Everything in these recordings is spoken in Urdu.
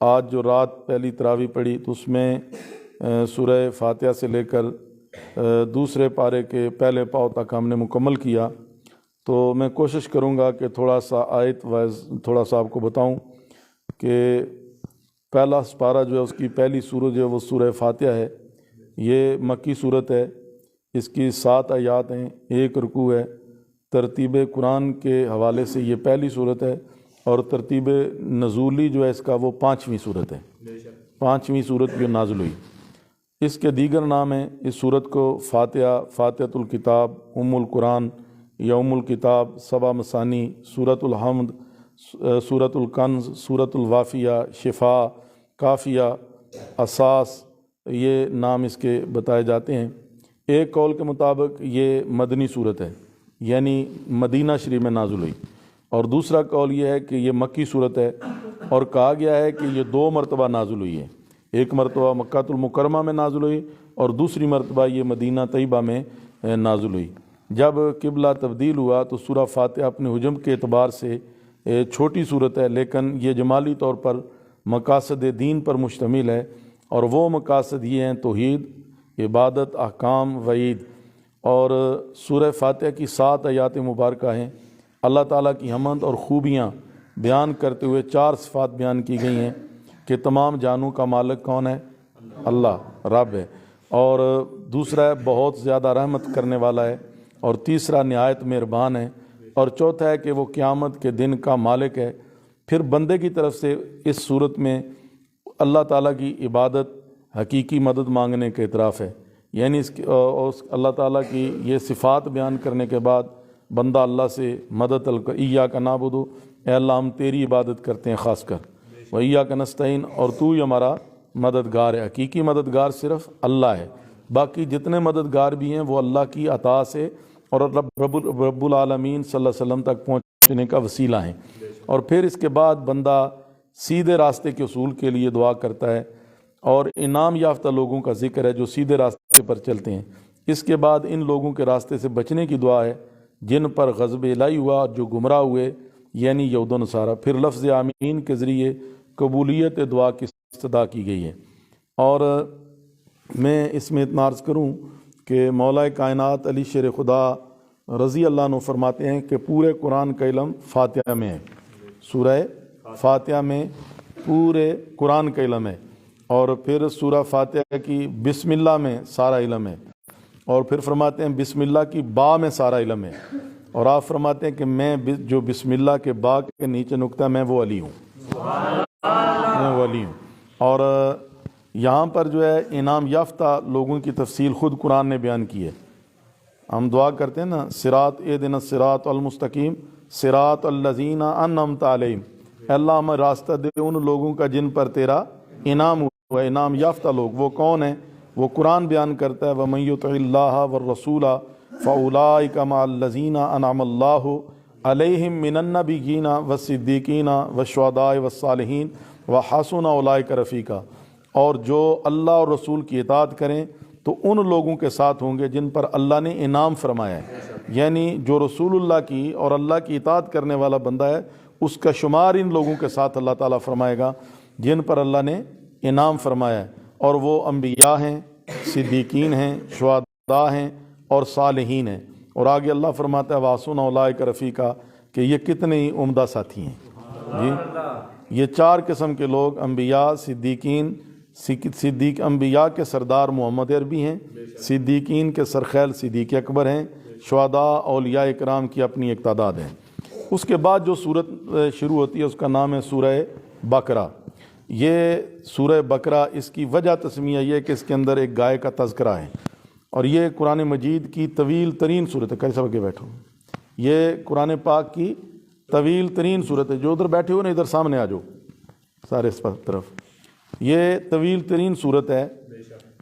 آج جو رات پہلی تراویح پڑھی تو اس میں سورہ فاتحہ سے لے کر دوسرے پارے کے پہلے پاؤ تک ہم نے مکمل کیا، تو میں کوشش کروں گا کہ تھوڑا سا آیت وائز تھوڑا سا آپ کو بتاؤں کہ پہلا پارہ جو ہے اس کی پہلی سورت جو ہے وہ سورہ فاتحہ ہے۔ یہ مکی صورت ہے، اس کی 7 آیات ہیں، 1 رکوع ہے۔ ترتیب قرآن کے حوالے سے یہ پہلی صورت ہے، اور ترتیب نزولی جو ہے اس کا وہ 5ویں صورت ہے، 5ویں صورت جو نازل ہوئی۔ اس کے دیگر نام ہیں اس صورت کو فاتحہ، فاتحۃ الکتاب، القرآن یا الکتاب، 7 مثانی، سورۃ الحمد، سورۃ الکنز، سورۃ الوافیہ، شفا، کافیہ، اساس، یہ نام اس کے بتائے جاتے ہیں۔ ایک قول کے مطابق یہ مدنی صورت ہے، یعنی مدینہ شریف میں نازل ہوئی، اور دوسرا قول یہ ہے کہ یہ مکی صورت ہے، اور کہا گیا ہے کہ یہ 2 مرتبہ نازل ہوئی ہے، ایک مرتبہ مکہ المکرمہ میں نازل ہوئی اور دوسری مرتبہ یہ مدینہ طیبہ میں نازل ہوئی۔ جب قبلہ تبدیل ہوا تو سورہ فاتحہ اپنے حجم کے اعتبار سے چھوٹی صورت ہے، لیکن یہ جمالی طور پر مقاصد دین پر مشتمل ہے، اور وہ مقاصد یہ ہیں توحید، عبادت، احکام، وعید۔ اور سورہ فاتحہ کی 7 آیات مبارکہ ہیں، اللہ تعالیٰ کی حمد اور خوبیاں بیان کرتے ہوئے 4 صفات بیان کی گئی ہیں کہ تمام جانوں کا مالک کون ہے؟ اللہ رب ہے، اور دوسرا ہے بہت زیادہ رحمت کرنے والا ہے، اور تیسرا نہایت مہربان ہے، اور چوتھا ہے کہ وہ قیامت کے دن کا مالک ہے۔ پھر بندے کی طرف سے اس صورت میں اللہ تعالیٰ کی عبادت، حقیقی مدد مانگنے کا اعتراف ہے، یعنی اللہ تعالیٰ کی یہ صفات بیان کرنے کے بعد بندہ اللہ سے مدد ایاک نعبد، اے اللہ ہم تیری عبادت کرتے ہیں خاص کر، و ایاک نستعین، اور تو ہی ہمارا مددگار ہے۔ حقیقی مددگار صرف اللہ ہے، باقی جتنے مددگار بھی ہیں وہ اللہ کی عطا سے اور رب العالمین صلی اللہ علیہ وسلم تک پہنچنے کا وسیلہ ہیں۔ اور پھر اس کے بعد بندہ سیدھے راستے کے اصول کے لیے دعا کرتا ہے، اور انعام یافتہ لوگوں کا ذکر ہے جو سیدھے راستے پر چلتے ہیں۔ اس کے بعد ان لوگوں کے راستے سے بچنے کی دعا ہے جن پر غضب الہی ہوا، جو گمراہ ہوئے، یعنی یہود و نصارہ۔ پھر لفظ آمین کے ذریعے قبولیت دعا کی استدعا کی گئی ہے۔ اور میں اس میں اتنا عرض کروں کہ مولا کائنات علی شیر خدا رضی اللہ عنہ فرماتے ہیں کہ پورے قرآن کا علم فاتحہ میں ہے، سورہ فاتحہ میں پورے قرآن کا علم ہے، اور پھر سورہ فاتحہ کی بسم اللہ میں سارا علم ہے، اور پھر فرماتے ہیں بسم اللہ کی با میں سارا علم ہے، اور آپ فرماتے ہیں کہ میں جو بسم اللہ کے با کے نیچے نقطہ میں وہ علی ہوں، میں وہ علی ہوں۔ اور یہاں پر جو ہے انعام یافتہ لوگوں کی تفصیل خود قرآن نے بیان کی ہے۔ ہم دعا کرتے ہیں نا، صراط اہدنا الصراط المستقیم صراط الذین انعمت علیہم، اے اللہ ہمیں راستہ دے ان لوگوں کا جن پر تیرا انعام ہوا۔ انعام یافتہ لوگ وہ کون ہیں؟ وہ قرآن بیان کرتا ہے وَمَن يُطِعِ اللَّهَ وَالرَّسُولَ فَأُولَٰئِكَ مَعَ الَّذِينَ أَنْعَمَ اللَّهُ عَلَيْهِم مِّنَ النَّبِيِّينَ وَالصِّدِّيقِينَ وَالشُّهَدَاءِ وَالصَّالِحِينَ وَحَسُنَ أُولَٰئِكَ رَفِيقًا۔ اور جو اللہ اور رسول کی اطاعت کریں تو ان لوگوں کے ساتھ ہوں گے جن پر اللہ نے انعام فرمایا ہے، یعنی جو رسول اللہ کی اور اللہ کی اطاعت کرنے والا بندہ ہے اس کا شمار ان لوگوں کے ساتھ اللہ تعالیٰ فرمائے گا جن پر اللہ نے انعام فرمایا ہے، اور وہ انبیاء ہیں، صدیقین ہیں، شہداء ہیں اور صالحین ہیں۔ اور آگے اللہ فرماتا ہے وَحَسُنَ أُولَٰئِكَ رَفِيقًا، کہ یہ کتنے ہی عمدہ ساتھی ہیں۔ جی یہ 4 قسم کے لوگ، انبیاء، صدیقین، انبیاء کے سردار محمد عربی ہیں، صدیقین کے سرخیل صدیق اکبر ہیں، شہداء اولیاء اکرام کی اپنی ایک تعداد ہے۔ اس کے بعد جو سورت شروع ہوتی ہے اس کا نام ہے سورہ بقرہ۔ یہ سورہ بقرہ، اس کی وجہ تسمیہ یہ ہے کہ اس کے اندر ایک گائے کا تذکرہ ہے، اور یہ قرآن مجید کی طویل ترین صورت ہے۔ کیسا کے بیٹھو، یہ قرآن پاک کی طویل ترین صورت ہے۔ جو ادھر بیٹھے ہو نا ادھر سامنے آ جاؤ سارے اس طرف، یہ طویل ترین صورت ہے،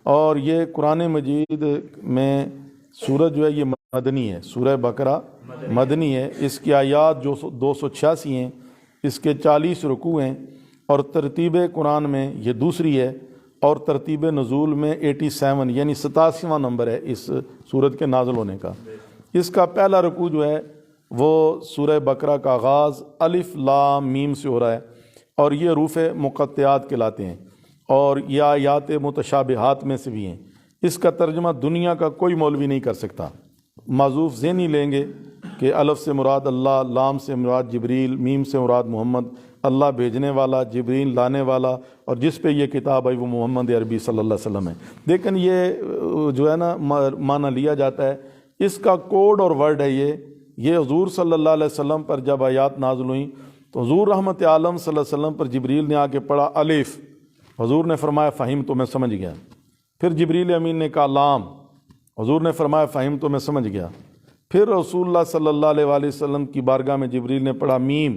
اور یہ قرآن مجید میں سورت جو ہے یہ مدنی ہے، سورہ بقرہ مدنی ہے۔ اس کی آیات جو 286 ہیں، اس کے 40 رکوع ہیں، اور ترتیب قرآن میں یہ دوسری ہے، اور ترتیب نزول میں 87 یعنی 87واں نمبر ہے اس سورت کے نازل ہونے کا۔ اس کا پہلا رکوع جو ہے وہ سورہ بقرہ کا آغاز الف لام میم سے ہو رہا ہے، اور یہ حروف مقطعات کہلاتے ہیں، اور یہ آیات متشابہات میں سے بھی ہیں۔ اس کا ترجمہ دنیا کا کوئی مولوی نہیں کر سکتا۔ معذوف ذہنی لیں گے کہ الف سے مراد اللہ، لام سے مراد جبریل، میم سے مراد محمد، اللہ بھیجنے والا، جبریل لانے والا، اور جس پہ یہ کتاب آئی وہ محمد عربی صلی اللہ علیہ وسلم ہے۔ لیکن یہ جو ہے نا معنی لیا جاتا ہے، اس کا کوڈ اور ورڈ ہے یہ حضور صلی اللہ علیہ وسلم پر جب آیات نازل ہوئیں تو حضور رحمت عالم صلی اللہ علیہ وسلم پر جبریل نے آ کے پڑھا الف، حضور نے فرمایا فہم تو میں سمجھ گیا۔ پھر جبریل امین نے کہا لام، حضور نے فرمایا فہم تو میں سمجھ گیا۔ پھر رسول اللہ صلی اللہ علیہ وآلہ وسلم کی بارگاہ میں جبریل نے پڑھا میم،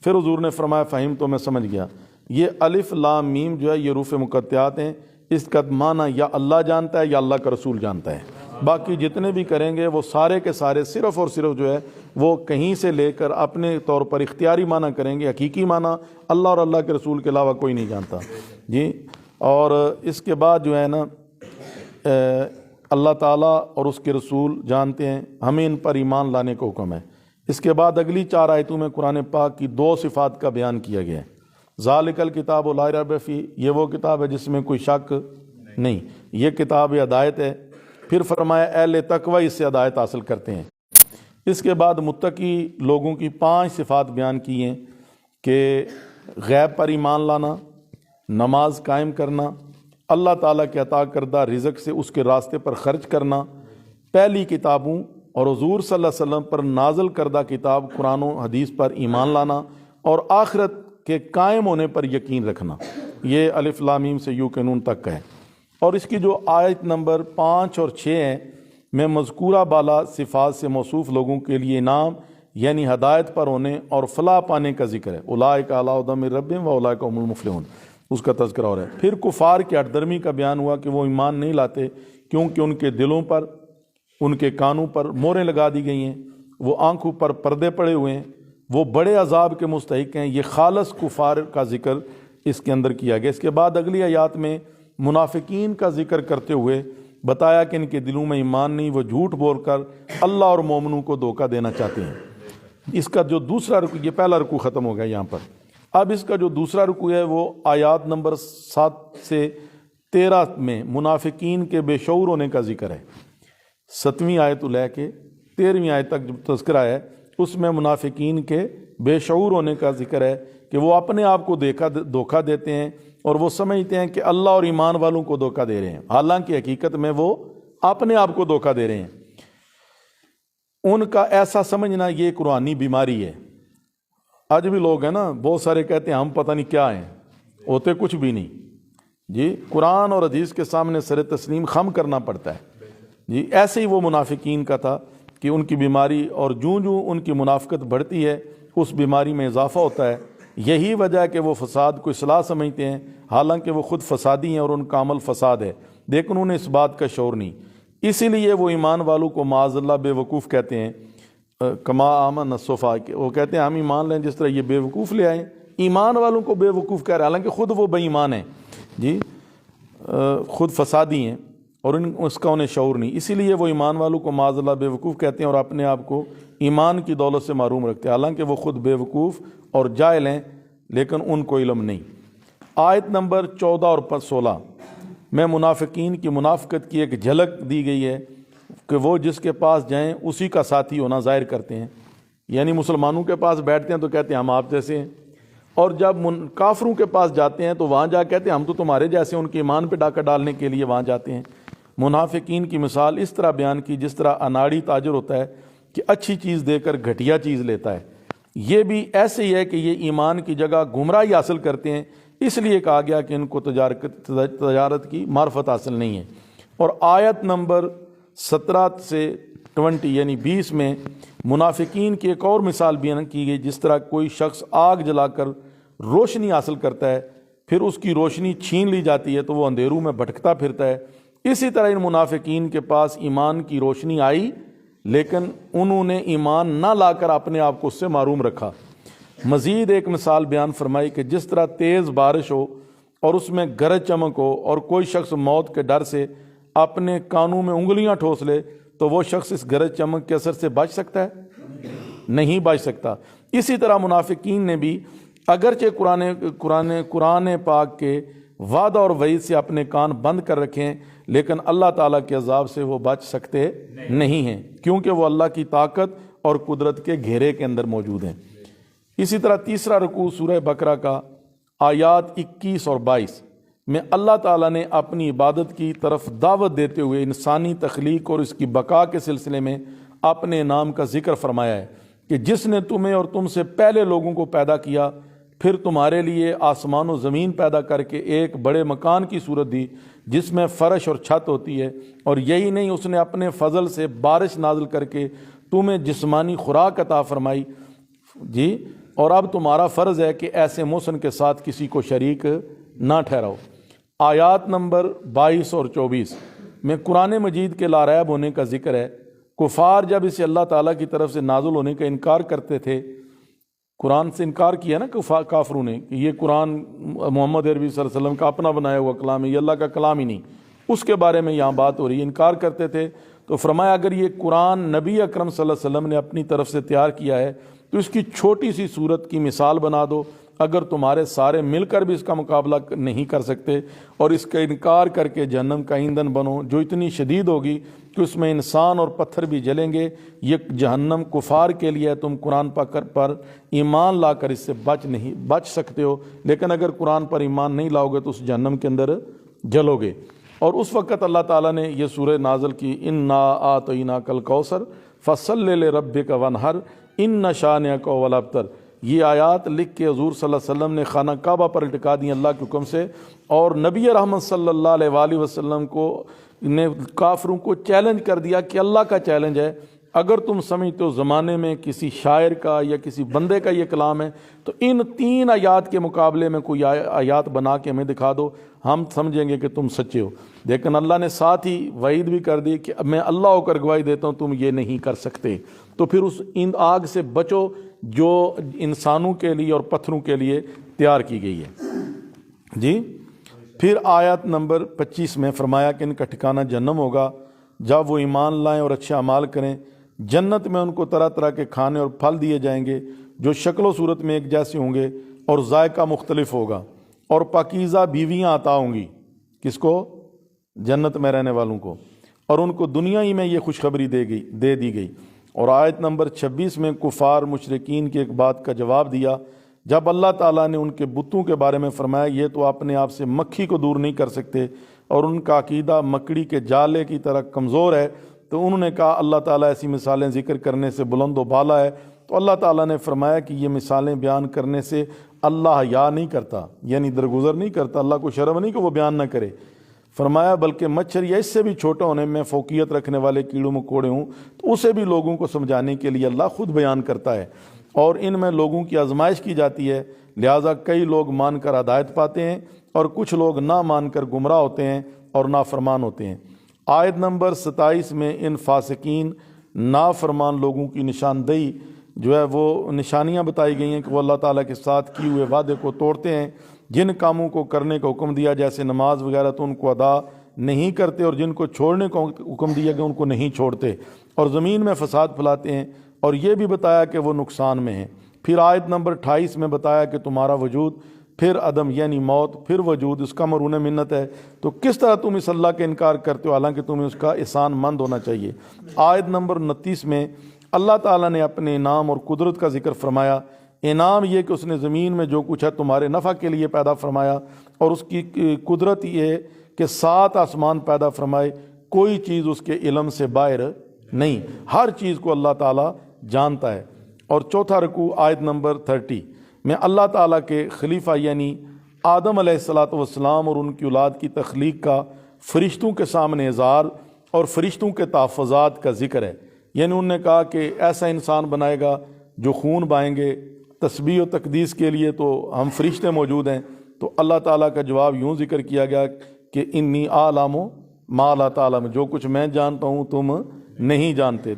پھر حضور نے فرمایا فہم تو میں سمجھ گیا۔ یہ الف لام میم جو ہے یہ حروف مقطعات ہیں، اس کا معنی یا اللہ جانتا ہے یا اللہ کا رسول جانتا ہے۔ باقی جتنے بھی کریں گے وہ سارے کے سارے صرف اور صرف جو ہے وہ کہیں سے لے کر اپنے طور پر اختیاری معنی کریں گے، حقیقی معنی اللہ اور اللہ کے رسول کے علاوہ کوئی نہیں جانتا جی۔ اور اس کے بعد جو ہے نا اللہ تعالیٰ اور اس کے رسول جانتے ہیں، ہمیں ان پر ایمان لانے کا حکم ہے۔ اس کے بعد اگلی 4 آیتوں میں قرآن پاک کی 2 صفات کا بیان کیا گیا ہے۔ ذالک الکتاب لا ریب فیہ، یہ وہ کتاب ہے جس میں کوئی شک نہیں، یہ کتاب ہدایت ہے۔ پھر فرمایا اہل تقوی اس سے ہدایت حاصل کرتے ہیں۔ اس کے بعد متقی لوگوں کی 5 صفات بیان کی ہیں کہ غیب پر ایمان لانا، نماز قائم کرنا، اللہ تعالیٰ کے عطا کردہ رزق سے اس کے راستے پر خرچ کرنا، پہلی کتابوں اور حضور صلی اللہ علیہ وسلم پر نازل کردہ کتاب قرآن و حدیث پر ایمان لانا، اور آخرت کے قائم ہونے پر یقین رکھنا۔ یہ الف لام میم سے یوقنون تک کا ہے۔ اور اس کی جو آیت نمبر 5 اور 6 ہیں میں مذکورہ بالا صفات سے موصوف لوگوں کے لیے انعام یعنی ہدایت پر ہونے اور فلاح پانے کا ذکر ہے۔ اولئک علی ھدی من ربہم واولئک هم المفلحون، اس کا تذکرہ ہو رہا ہے۔ پھر کفار کی ہٹ درمی کا بیان ہوا کہ وہ ایمان نہیں لاتے کیونکہ ان کے دلوں پر، ان کے کانوں پر موریں لگا دی گئی ہیں، وہ آنکھوں پر پردے پڑے ہوئے ہیں، وہ بڑے عذاب کے مستحق ہیں۔ یہ خالص کفار کا ذکر اس کے اندر کیا گیا۔ اس کے بعد اگلی آیات میں منافقین کا ذکر کرتے ہوئے بتایا کہ ان کے دلوں میں ایمان نہیں، وہ جھوٹ بول کر اللہ اور مومنوں کو دھوکہ دینا چاہتے ہیں۔ اس کا جو دوسرا رکوع، یہ پہلا رکوع ختم ہو گیا یہاں پر۔ اب اس کا جو دوسرا رکوع ہے وہ آیات نمبر 7 سے 13 میں منافقین کے بے شعور ہونے کا ذکر ہے۔ 7ویں آیت لے کے 13ویں آیت تک جو تذکرہ ہے اس میں منافقین کے بے شعور ہونے کا ذکر ہے کہ وہ اپنے آپ کو دھوکہ دیتے ہیں اور وہ سمجھتے ہیں کہ اللہ اور ایمان والوں کو دھوکہ دے رہے ہیں، حالانکہ حقیقت میں وہ اپنے آپ کو دھوکہ دے رہے ہیں۔ ان کا ایسا سمجھنا یہ قرآنی بیماری ہے۔ آج بھی لوگ ہیں نا، بہت سارے کہتے ہیں ہم پتہ نہیں کیا ہیں، ہوتے کچھ بھی نہیں جی۔ قرآن اور حدیث کے سامنے سر تسلیم خم کرنا پڑتا ہے جی۔ ایسے ہی وہ منافقین کا تھا کہ ان کی بیماری، اور جوں ان کی منافقت بڑھتی ہے اس بیماری میں اضافہ ہوتا ہے۔ یہی وجہ ہے کہ وہ فساد کو اصلاح سمجھتے ہیں، حالانکہ وہ خود فسادی ہیں اور ان کا عمل فساد ہے، لیکن انہیں اس بات کا شعور نہیں۔ اسی لیے وہ ایمان والوں کو معاذ اللہ بے وقوف کہتے ہیں۔ کما آمن الصفا، وہ کہتے ہیں ہم ایمان لیں جس طرح یہ بے وقوف لے آئیں۔ ایمان والوں کو بے وقوف کہہ رہے ہیں، حالانکہ خود وہ بے ایمان ہیں جی، خود فسادی ہیں اور اس کا انہیں شعور نہیں۔ اسی لیے وہ ایمان والوں کو معاذ اللہ بے وقوف کہتے ہیں اور اپنے آپ کو ایمان کی دولت سے محروم رکھتے ہیں، حالانکہ وہ خود بے وقوف اور جاہل ہیں لیکن ان کو علم نہیں۔ آیت نمبر 14 اور 16 میں منافقین کی منافقت کی ایک جھلک دی گئی ہے کہ وہ جس کے پاس جائیں اسی کا ساتھی ہونا ظاہر کرتے ہیں، یعنی مسلمانوں کے پاس بیٹھتے ہیں تو کہتے ہیں ہم آپ جیسے ہیں، اور جب کافروں کے پاس جاتے ہیں تو وہاں جا کہتے ہیں ہم تو تمہارے جیسے، ان کے ایمان پہ ڈاکہ ڈالنے کے لیے وہاں جاتے ہیں۔ منافقین کی مثال اس طرح بیان کی جس طرح اناڑی تاجر ہوتا ہے کہ اچھی چیز دے کر گھٹیا چیز لیتا ہے، یہ بھی ایسے ہی ہے کہ یہ ایمان کی جگہ گمراہی حاصل کرتے ہیں، اس لیے کہا گیا کہ ان کو تجارت کی معرفت حاصل نہیں ہے۔ اور آیت نمبر 17 سے 20 یعنی 20 میں منافقین کی ایک اور مثال بیان کی گئی، جس طرح کوئی شخص آگ جلا کر روشنی حاصل کرتا ہے، پھر اس کی روشنی چھین لی جاتی ہے تو وہ اندھیروں میں بھٹکتا پھرتا ہے۔ اسی طرح ان منافقین کے پاس ایمان کی روشنی آئی لیکن انہوں نے ایمان نہ لا کر اپنے آپ کو اس سے محروم رکھا۔ مزید ایک مثال بیان فرمائی کہ جس طرح تیز بارش ہو اور اس میں گرج چمک ہو اور کوئی شخص موت کے ڈر سے اپنے کانوں میں انگلیاں ٹھوس لے تو وہ شخص اس گرج چمک کے اثر سے بچ سکتا ہے؟ نہیں بچ سکتا۔ اسی طرح منافقین نے بھی اگرچہ قرآن پاک کے وعدہ اور وعید سے اپنے کان بند کر رکھیں، لیکن اللہ تعالیٰ کے عذاب سے وہ بچ سکتے نہیں ہیں، کیونکہ وہ اللہ کی طاقت اور قدرت کے گھیرے کے اندر موجود ہیں۔ اسی طرح تیسرا رکوع سورہ بقرہ کا آیات 21 اور 22 میں اللہ تعالیٰ نے اپنی عبادت کی طرف دعوت دیتے ہوئے انسانی تخلیق اور اس کی بقا کے سلسلے میں اپنے نام کا ذکر فرمایا ہے کہ جس نے تمہیں اور تم سے پہلے لوگوں کو پیدا کیا، پھر تمہارے لیے آسمان و زمین پیدا کر کے ایک بڑے مکان کی صورت دی جس میں فرش اور چھت ہوتی ہے، اور یہی نہیں، اس نے اپنے فضل سے بارش نازل کر کے تمہیں جسمانی خوراک عطا فرمائی جی، اور اب تمہارا فرض ہے کہ ایسے محسن کے ساتھ کسی کو شریک نہ ٹھہراؤ۔ آیات نمبر 22 اور 24 میں قرآن مجید کے لاریب ہونے کا ذکر ہے۔ کفار جب اسے اللہ تعالیٰ کی طرف سے نازل ہونے کا انکار کرتے تھے، قرآن سے انکار کیا نا کافروں نے کہ یہ قرآن محمد عربی صلی اللہ علیہ وسلم کا اپنا بنایا ہوا کلام ہے، یہ اللہ کا کلام ہی نہیں، اس کے بارے میں یہاں بات ہو رہی ہے، انکار کرتے تھے۔ تو فرمایا اگر یہ قرآن نبی اکرم صلی اللہ علیہ وسلم نے اپنی طرف سے تیار کیا ہے تو اس کی چھوٹی سی صورت کی مثال بنا دو، اگر تمہارے سارے مل کر بھی اس کا مقابلہ نہیں کر سکتے، اور اس کا انکار کر کے جہنم کا ایندھن بنو جو اتنی شدید ہوگی کہ اس میں انسان اور پتھر بھی جلیں گے۔ یہ جہنم کفار کے لیے ہے، تم قرآن پر ایمان لا کر اس سے بچ سکتے ہو، لیکن اگر قرآن پر ایمان نہیں لاؤ گے تو اس جہنم کے اندر جلو گے۔ اور اس وقت اللہ تعالیٰ نے یہ سورہ نازل کی، انا اعطیناک الکوثر فصلی لربک وانحر ان شانئک هو الابتر۔ یہ آیات لکھ کے حضور صلی اللہ علیہ وسلم نے خانہ کعبہ پر لٹکا دی اللہ کے حکم سے، اور نبی رحمت صلی اللہ علیہ وآلہ وسلم نے کافروں کو چیلنج کر دیا کہ اللہ کا چیلنج ہے، اگر تم سمجھتے ہو زمانے میں کسی شاعر کا یا کسی بندے کا یہ کلام ہے تو ان 3 آیات کے مقابلے میں کوئی آیات بنا کے ہمیں دکھا دو، ہم سمجھیں گے کہ تم سچے ہو۔ لیکن اللہ نے ساتھ ہی وعید بھی کر دی کہ میں اللہ ہو کر گواہی دیتا ہوں تم یہ نہیں کر سکتے۔ تو پھر ان آگ سے بچو جو انسانوں کے لیے اور پتھروں کے لیے تیار کی گئی ہے جی۔ پھر آیت نمبر 25 میں فرمایا کہ ان کا ٹھکانہ جہنم ہوگا، جب وہ ایمان لائیں اور اچھے اعمال کریں، جنت میں ان کو طرح طرح کے کھانے اور پھل دیے جائیں گے جو شکل و صورت میں ایک جیسے ہوں گے اور ذائقہ مختلف ہوگا، اور پاکیزہ بیویاں عطا ہوں گی، کس کو؟ جنت میں رہنے والوں کو، اور ان کو دنیا ہی میں یہ خوشخبری دے دی گئی۔ اور آیت نمبر 26 میں کفار مشرکین کی ایک بات کا جواب دیا جب اللہ تعالیٰ نے ان کے بتوں کے بارے میں فرمایا یہ تو اپنے آپ سے مکھی کو دور نہیں کر سکتے اور ان کا عقیدہ مکڑی کے جالے کی طرح کمزور ہے، تو انہوں نے کہا اللہ تعالیٰ ایسی مثالیں ذکر کرنے سے بلند و بالا ہے۔ تو اللہ تعالیٰ نے فرمایا کہ یہ مثالیں بیان کرنے سے اللہ حیا نہیں کرتا، یعنی درگزر نہیں کرتا، اللہ کو شرم نہیں کہ وہ بیان نہ کرے۔ فرمایا بلکہ مچھر یا اس سے بھی چھوٹا ہونے میں فوقیت رکھنے والے کیڑوں مکوڑے ہوں تو اسے بھی لوگوں کو سمجھانے کے لیے اللہ خود بیان کرتا ہے، اور ان میں لوگوں کی آزمائش کی جاتی ہے، لہٰذا کئی لوگ مان کر ہدایت پاتے ہیں اور کچھ لوگ نہ مان کر گمراہ ہوتے ہیں اور نافرمان ہوتے ہیں۔ آیت نمبر 27 میں ان فاسقین نافرمان لوگوں کی نشاندہی جو ہے وہ نشانیاں بتائی گئی ہیں کہ وہ اللہ تعالیٰ کے ساتھ کیے ہوئے وعدے کو توڑتے ہیں، جن کاموں کو کرنے کا حکم دیا جیسے نماز وغیرہ تو ان کو ادا نہیں کرتے، اور جن کو چھوڑنے کا حکم دیا گیا ان کو نہیں چھوڑتے، اور زمین میں فساد پھیلاتے ہیں، اور یہ بھی بتایا کہ وہ نقصان میں ہیں۔ پھر آیت نمبر 28 میں بتایا کہ تمہارا وجود، پھر عدم یعنی موت، پھر وجود، اس کا مرہون منت ہے، تو کس طرح تم اس اللہ کے انکار کرتے ہو حالانکہ تمہیں اس کا احسان مند ہونا چاہیے۔ آیت نمبر 29 میں اللہ تعالیٰ نے اپنے انعام اور قدرت کا ذکر فرمایا۔ انعام یہ کہ اس نے زمین میں جو کچھ ہے تمہارے نفع کے لیے پیدا فرمایا، اور اس کی قدرت یہ ہے کہ 7 آسمان پیدا فرمائے، کوئی چیز اس کے علم سے باہر نہیں، ہر چیز کو اللہ تعالیٰ جانتا ہے۔ اور چوتھا رکوع آیت نمبر 30 میں اللہ تعالیٰ کے خلیفہ یعنی آدم علیہ السلام اور ان کی اولاد کی تخلیق کا فرشتوں کے سامنے اظہار اور فرشتوں کے تحفظات کا ذکر ہے، یعنی انہوں نے کہا کہ ایسا انسان بنائے گا جو خون بہائیں گے، تسبیح و تقدیس کے لیے تو ہم فرشتے موجود ہیں۔ تو اللہ تعالیٰ کا جواب یوں ذکر کیا گیا کہ انی اعلم ما لا تعلم، جو کچھ میں جانتا ہوں تم نہیں جانتے۔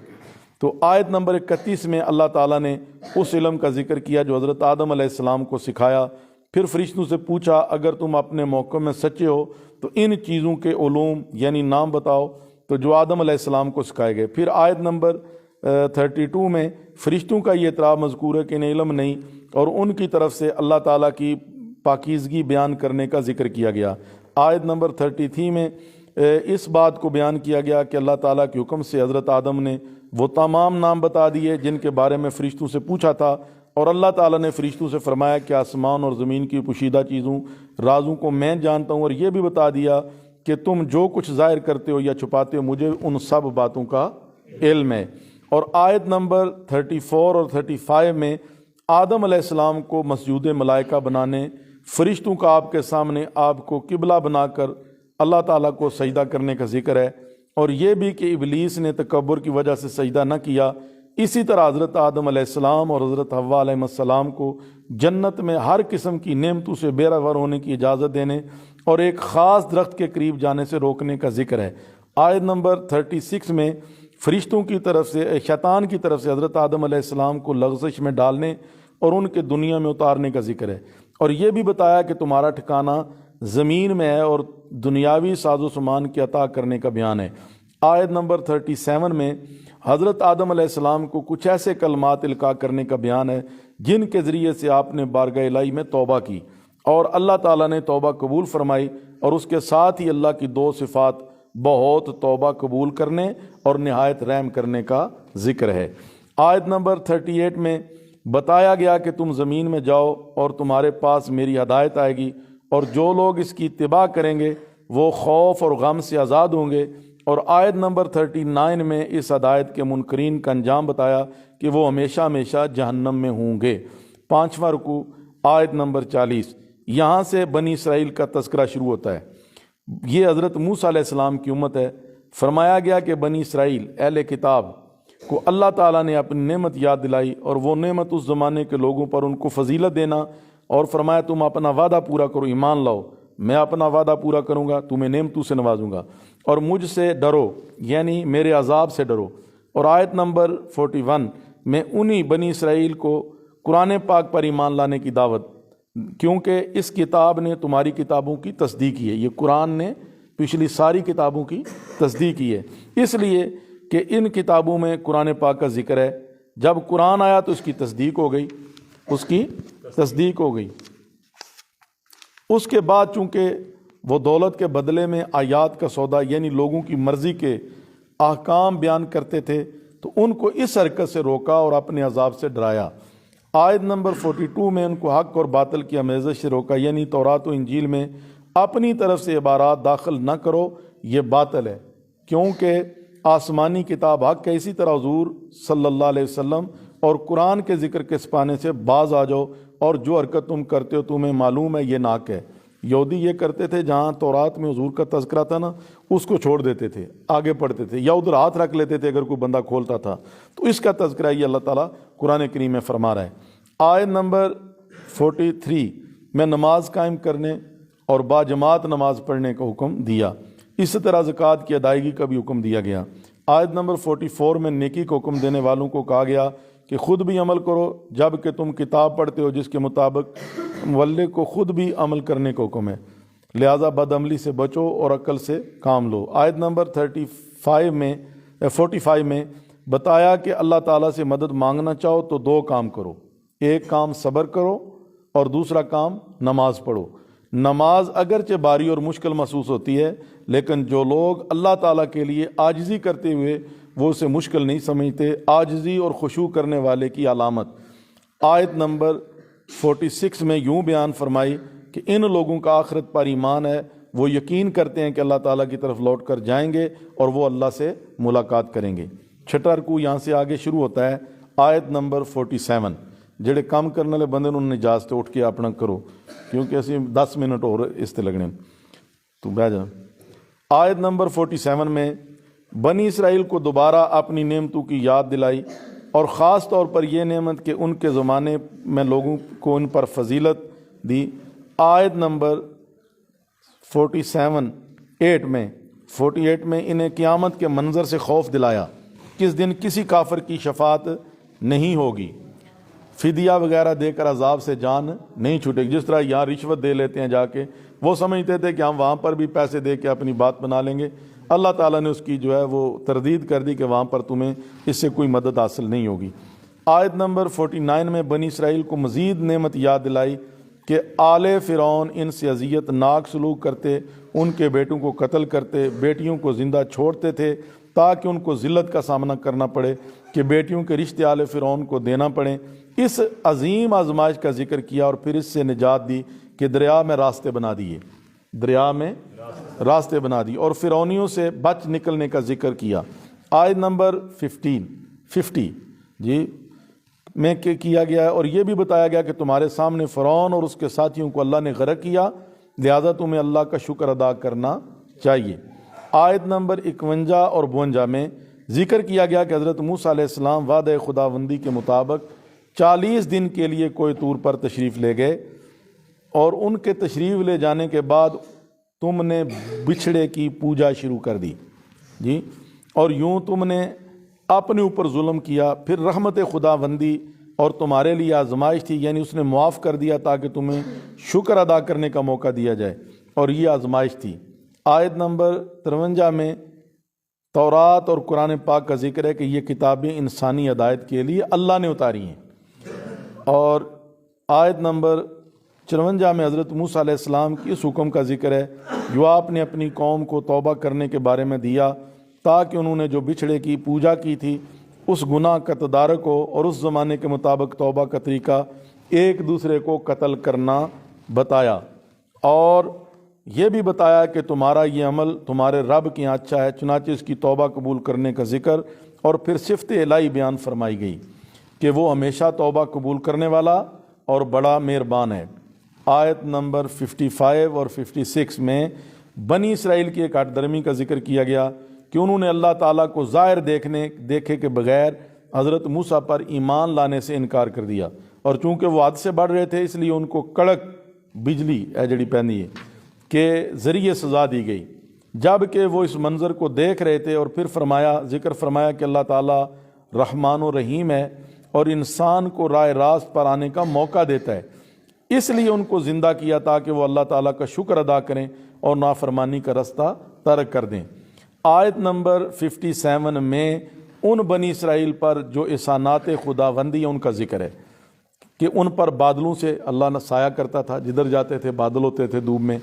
تو آیت نمبر 31 میں اللہ تعالیٰ نے اس علم کا ذکر کیا جو حضرت آدم علیہ السلام کو سکھایا۔ پھر فرشتوں سے پوچھا اگر تم اپنے موقع میں سچے ہو تو ان چیزوں کے علوم یعنی نام بتاؤ، تو جو آدم علیہ السلام کو سکھائے گئے۔ پھر آیت نمبر 32 میں فرشتوں کا یہ اعتراف مذکور ہے کہ انہیں علم نہیں، اور ان کی طرف سے اللہ تعالیٰ کی پاکیزگی بیان کرنے کا ذکر کیا گیا۔ آیت نمبر 33 میں اس بات کو بیان کیا گیا کہ اللہ تعالیٰ کے حکم سے حضرت آدم نے وہ تمام نام بتا دیے جن کے بارے میں فرشتوں سے پوچھا تھا، اور اللہ تعالیٰ نے فرشتوں سے فرمایا کہ آسمان اور زمین کی پوشیدہ چیزوں رازوں کو میں جانتا ہوں، اور یہ بھی بتا دیا کہ تم جو کچھ ظاہر کرتے ہو یا چھپاتے ہو مجھے ان سب باتوں کا علم ہے۔ اور آیت نمبر 34 اور 35 میں آدم علیہ السلام کو مسجود ملائکہ بنانے، فرشتوں کا آپ کے سامنے آپ کو قبلہ بنا کر اللہ تعالیٰ کو سجدہ کرنے کا ذکر ہے، اور یہ بھی کہ ابلیس نے تکبر کی وجہ سے سجدہ نہ کیا۔ اسی طرح حضرت آدم علیہ السلام اور حضرت حوا علیہ السلام کو جنت میں ہر قسم کی نعمتوں سے بے خبر ہونے کی اجازت دینے اور ایک خاص درخت کے قریب جانے سے روکنے کا ذکر ہے۔ آیت نمبر 36 میں فرشتوں کی طرف سے، شیطان کی طرف سے حضرت آدم علیہ السلام کو لغزش میں ڈالنے اور ان کے دنیا میں اتارنے کا ذکر ہے، اور یہ بھی بتایا کہ تمہارا ٹھکانہ زمین میں ہے اور دنیاوی ساز و سامان کے عطا کرنے کا بیان ہے۔ آیت نمبر 37 میں حضرت آدم علیہ السلام کو کچھ ایسے کلمات القاء کرنے کا بیان ہے جن کے ذریعے سے آپ نے بارگاہ الہی میں توبہ کی، اور اللہ تعالیٰ نے توبہ قبول فرمائی، اور اس کے ساتھ ہی اللہ کی دو صفات بہت توبہ قبول کرنے اور نہایت رحم کرنے کا ذکر ہے۔ آیت نمبر 38 میں بتایا گیا کہ تم زمین میں جاؤ اور تمہارے پاس میری ہدایت آئے گی، اور جو لوگ اس کی اتباع کریں گے وہ خوف اور غم سے آزاد ہوں گے۔ اور آیت نمبر 39 میں اس ہدایت کے منکرین کا انجام بتایا کہ وہ ہمیشہ ہمیشہ جہنم میں ہوں گے۔ 5واں رکوع آیت نمبر 40، یہاں سے بنی اسرائیل کا تذکرہ شروع ہوتا ہے۔ یہ حضرت موسیٰ علیہ السلام کی امت ہے۔ فرمایا گیا کہ بنی اسرائیل اہل کتاب کو اللہ تعالیٰ نے اپنی نعمت یاد دلائی، اور وہ نعمت اس زمانے کے لوگوں پر ان کو فضیلت دینا، اور فرمایا تم اپنا وعدہ پورا کرو، ایمان لاؤ، میں اپنا وعدہ پورا کروں گا، تمہیں نعمتوں سے نوازوں گا، اور مجھ سے ڈرو، یعنی میرے عذاب سے ڈرو۔ اور آیت نمبر 41 میں انہی بنی اسرائیل کو قرآن پاک پر ایمان لانے کی دعوت، کیونکہ اس کتاب نے تمہاری کتابوں کی تصدیق کی ہے۔ یہ قرآن نے پچھلی ساری کتابوں کی تصدیق کی ہے، اس لیے کہ ان کتابوں میں قرآن پاک کا ذکر ہے۔ جب قرآن آیا تو اس کی تصدیق ہو گئی، اس کی تصدیق ہو گئی۔ اس کے بعد چونکہ وہ دولت کے بدلے میں آیات کا سودا، یعنی لوگوں کی مرضی کے احکام بیان کرتے تھے، تو ان کو اس حرکت سے روکا اور اپنے عذاب سے ڈرایا۔ آیت نمبر 42 میں ان کو حق اور باطل کی آمیزش سے روکا، یعنی تورات و انجیل میں اپنی طرف سے عبارات داخل نہ کرو، یہ باطل ہے، کیونکہ آسمانی کتاب حق ہے۔ اسی طرح حضور صلی اللہ علیہ وسلم اور قرآن کے ذکر کے سپانے سے باز آ جاؤ، اور جو حرکت تم کرتے ہو تمہیں معلوم ہے یہ ناک ہے۔ یہودی یہ کرتے تھے، جہاں تورات میں حضور کا تذکرہ تھا نا، اس کو چھوڑ دیتے تھے، آگے پڑھتے تھے، یا ادھر ہاتھ رکھ لیتے تھے اگر کوئی بندہ کھولتا تھا، تو اس کا تذکرہ یہ اللہ تعالیٰ قرآن کریم میں فرما رہا ہے۔ آیت نمبر 43 میں نماز قائم کرنے اور باجماعت نماز پڑھنے کا حکم دیا، اسی طرح زکوٰۃ کی ادائیگی کا بھی حکم دیا گیا۔ آیت نمبر 44 میں نیکی کو حکم دینے والوں کو کہا گیا کہ خود بھی عمل کرو، جب کہ تم کتاب پڑھتے ہو جس کے مطابق مولے کو خود بھی عمل کرنے کا حکم ہے، لہذا بد عملی سے بچو اور عقل سے کام لو۔ آیت نمبر 45 میں بتایا کہ اللہ تعالیٰ سے مدد مانگنا چاہو تو دو کام کرو، ایک کام صبر کرو اور دوسرا کام نماز پڑھو۔ نماز اگرچہ بھاری اور مشکل محسوس ہوتی ہے، لیکن جو لوگ اللہ تعالیٰ کے لیے عاجزی کرتے ہوئے وہ اسے مشکل نہیں سمجھتے، عاجزی اور خشوع کرنے والے کی علامت۔ آیت نمبر 46 میں یوں بیان فرمائی کہ ان لوگوں کا آخرت پر ایمان ہے، وہ یقین کرتے ہیں کہ اللہ تعالیٰ کی طرف لوٹ کر جائیں گے اور وہ اللہ سے ملاقات کریں گے۔ 6واں رکوع یہاں سے آگے شروع ہوتا ہے۔ آیت نمبر 47 جڑے کام کرنے والے بندے انہوں نے اجازت اٹھ کے اپنا کرو، کیونکہ اسی 10 منٹ اور اس تے لگنے، تو بہ جا۔ آیت نمبر 47 میں بنی اسرائیل کو دوبارہ اپنی نعمتوں کی یاد دلائی، اور خاص طور پر یہ نعمت کہ ان کے زمانے میں لوگوں کو ان پر فضیلت دی۔ آیت نمبر 48 میں انہیں قیامت کے منظر سے خوف دلایا، کس دن کسی کافر کی شفاعت نہیں ہوگی، فدیہ وغیرہ دے کر عذاب سے جان نہیں چھوٹے گی۔ جس طرح یہاں رشوت دے لیتے ہیں جا کے، وہ سمجھتے تھے کہ ہم وہاں پر بھی پیسے دے کے اپنی بات بنا لیں گے. اللہ تعالیٰ نے اس کی جو ہے وہ تردید کر دی کہ وہاں پر تمہیں اس سے کوئی مدد حاصل نہیں ہوگی. آیت نمبر 49 میں بنی اسرائیل کو مزید نعمت یاد دلائی کہ آل فرعون ان سے اذیت ناک سلوک کرتے، ان کے بیٹوں کو قتل کرتے، بیٹیوں کو زندہ چھوڑتے تھے تاکہ ان کو ذلت کا سامنا کرنا پڑے کہ بیٹیوں کے رشتے آل فرعون کو دینا پڑیں. اس عظیم آزمائش کا ذکر کیا اور پھر اس سے نجات دی کہ دریا میں راستے بنا دیے، دریا میں راستے بنا دی اور فرعونیوں سے بچ نکلنے کا ذکر کیا. آیت نمبر 50 جی میں کیا گیا ہے اور یہ بھی بتایا گیا کہ تمہارے سامنے فرعون اور اس کے ساتھیوں کو اللہ نے غرق کیا، لہذا تمہیں اللہ کا شکر ادا کرنا چاہیے. آیت نمبر 51 اور 52 میں ذکر کیا گیا کہ حضرت موسیٰ علیہ السلام وعدہ خداوندی کے مطابق 40 دن کے لیے کوہ طور پر تشریف لے گئے اور ان کے تشریف لے جانے کے بعد تم نے بچھڑے کی پوجا شروع کر دی جی، اور یوں تم نے اپنے اوپر ظلم کیا. پھر رحمت خداوندی اور تمہارے لیے آزمائش تھی، یعنی اس نے معاف کر دیا تاکہ تمہیں شکر ادا کرنے کا موقع دیا جائے، اور یہ آزمائش تھی. آیت نمبر 53 میں تورات اور قرآن پاک کا ذکر ہے کہ یہ کتابیں انسانی ہدایت کے لیے اللہ نے اتاری ہیں. اور آیت نمبر 54 میں حضرت موسیٰ علیہ السلام کی اس حکم کا ذکر ہے جو آپ نے اپنی قوم کو توبہ کرنے کے بارے میں دیا تاکہ انہوں نے جو بچھڑے کی پوجا کی تھی اس گناہ کا تدارک ہو، اور اس زمانے کے مطابق توبہ کا طریقہ ایک دوسرے کو قتل کرنا بتایا، اور یہ بھی بتایا کہ تمہارا یہ عمل تمہارے رب کے یہاں اچھا ہے، چنانچہ اس کی توبہ قبول کرنے کا ذکر اور پھر صفت الہی بیان فرمائی گئی کہ وہ ہمیشہ توبہ قبول کرنے والا اور بڑا مہربان ہے. آیت نمبر 55 اور 56 میں بنی اسرائیل کی ایک ہٹ درمی کا ذکر کیا گیا کہ انہوں نے اللہ تعالیٰ کو ظاہر دیکھے کے بغیر حضرت موسیٰ پر ایمان لانے سے انکار کر دیا، اور چونکہ وہ حد سے بڑھ رہے تھے اس لیے ان کو کڑک بجلی جڑی پہنی ہے کے ذریعے سزا دی گئی. جب کہ وہ اس منظر کو دیکھ رہے تھے اور پھر ذکر فرمایا کہ اللہ تعالیٰ رحمان و رحیم ہے اور انسان کو راہ راست پر آنے کا موقع دیتا ہے، اس لیے ان کو زندہ کیا تاکہ وہ اللہ تعالیٰ کا شکر ادا کریں اور نافرمانی کا رستہ ترک کر دیں. آیت نمبر 57 میں ان بنی اسرائیل پر جو احسانات خداوندی ہیں ان کا ذکر ہے کہ ان پر بادلوں سے اللہ نے سایہ کرتا تھا، جدھر جاتے تھے بادل ہوتے تھے دھوپ میں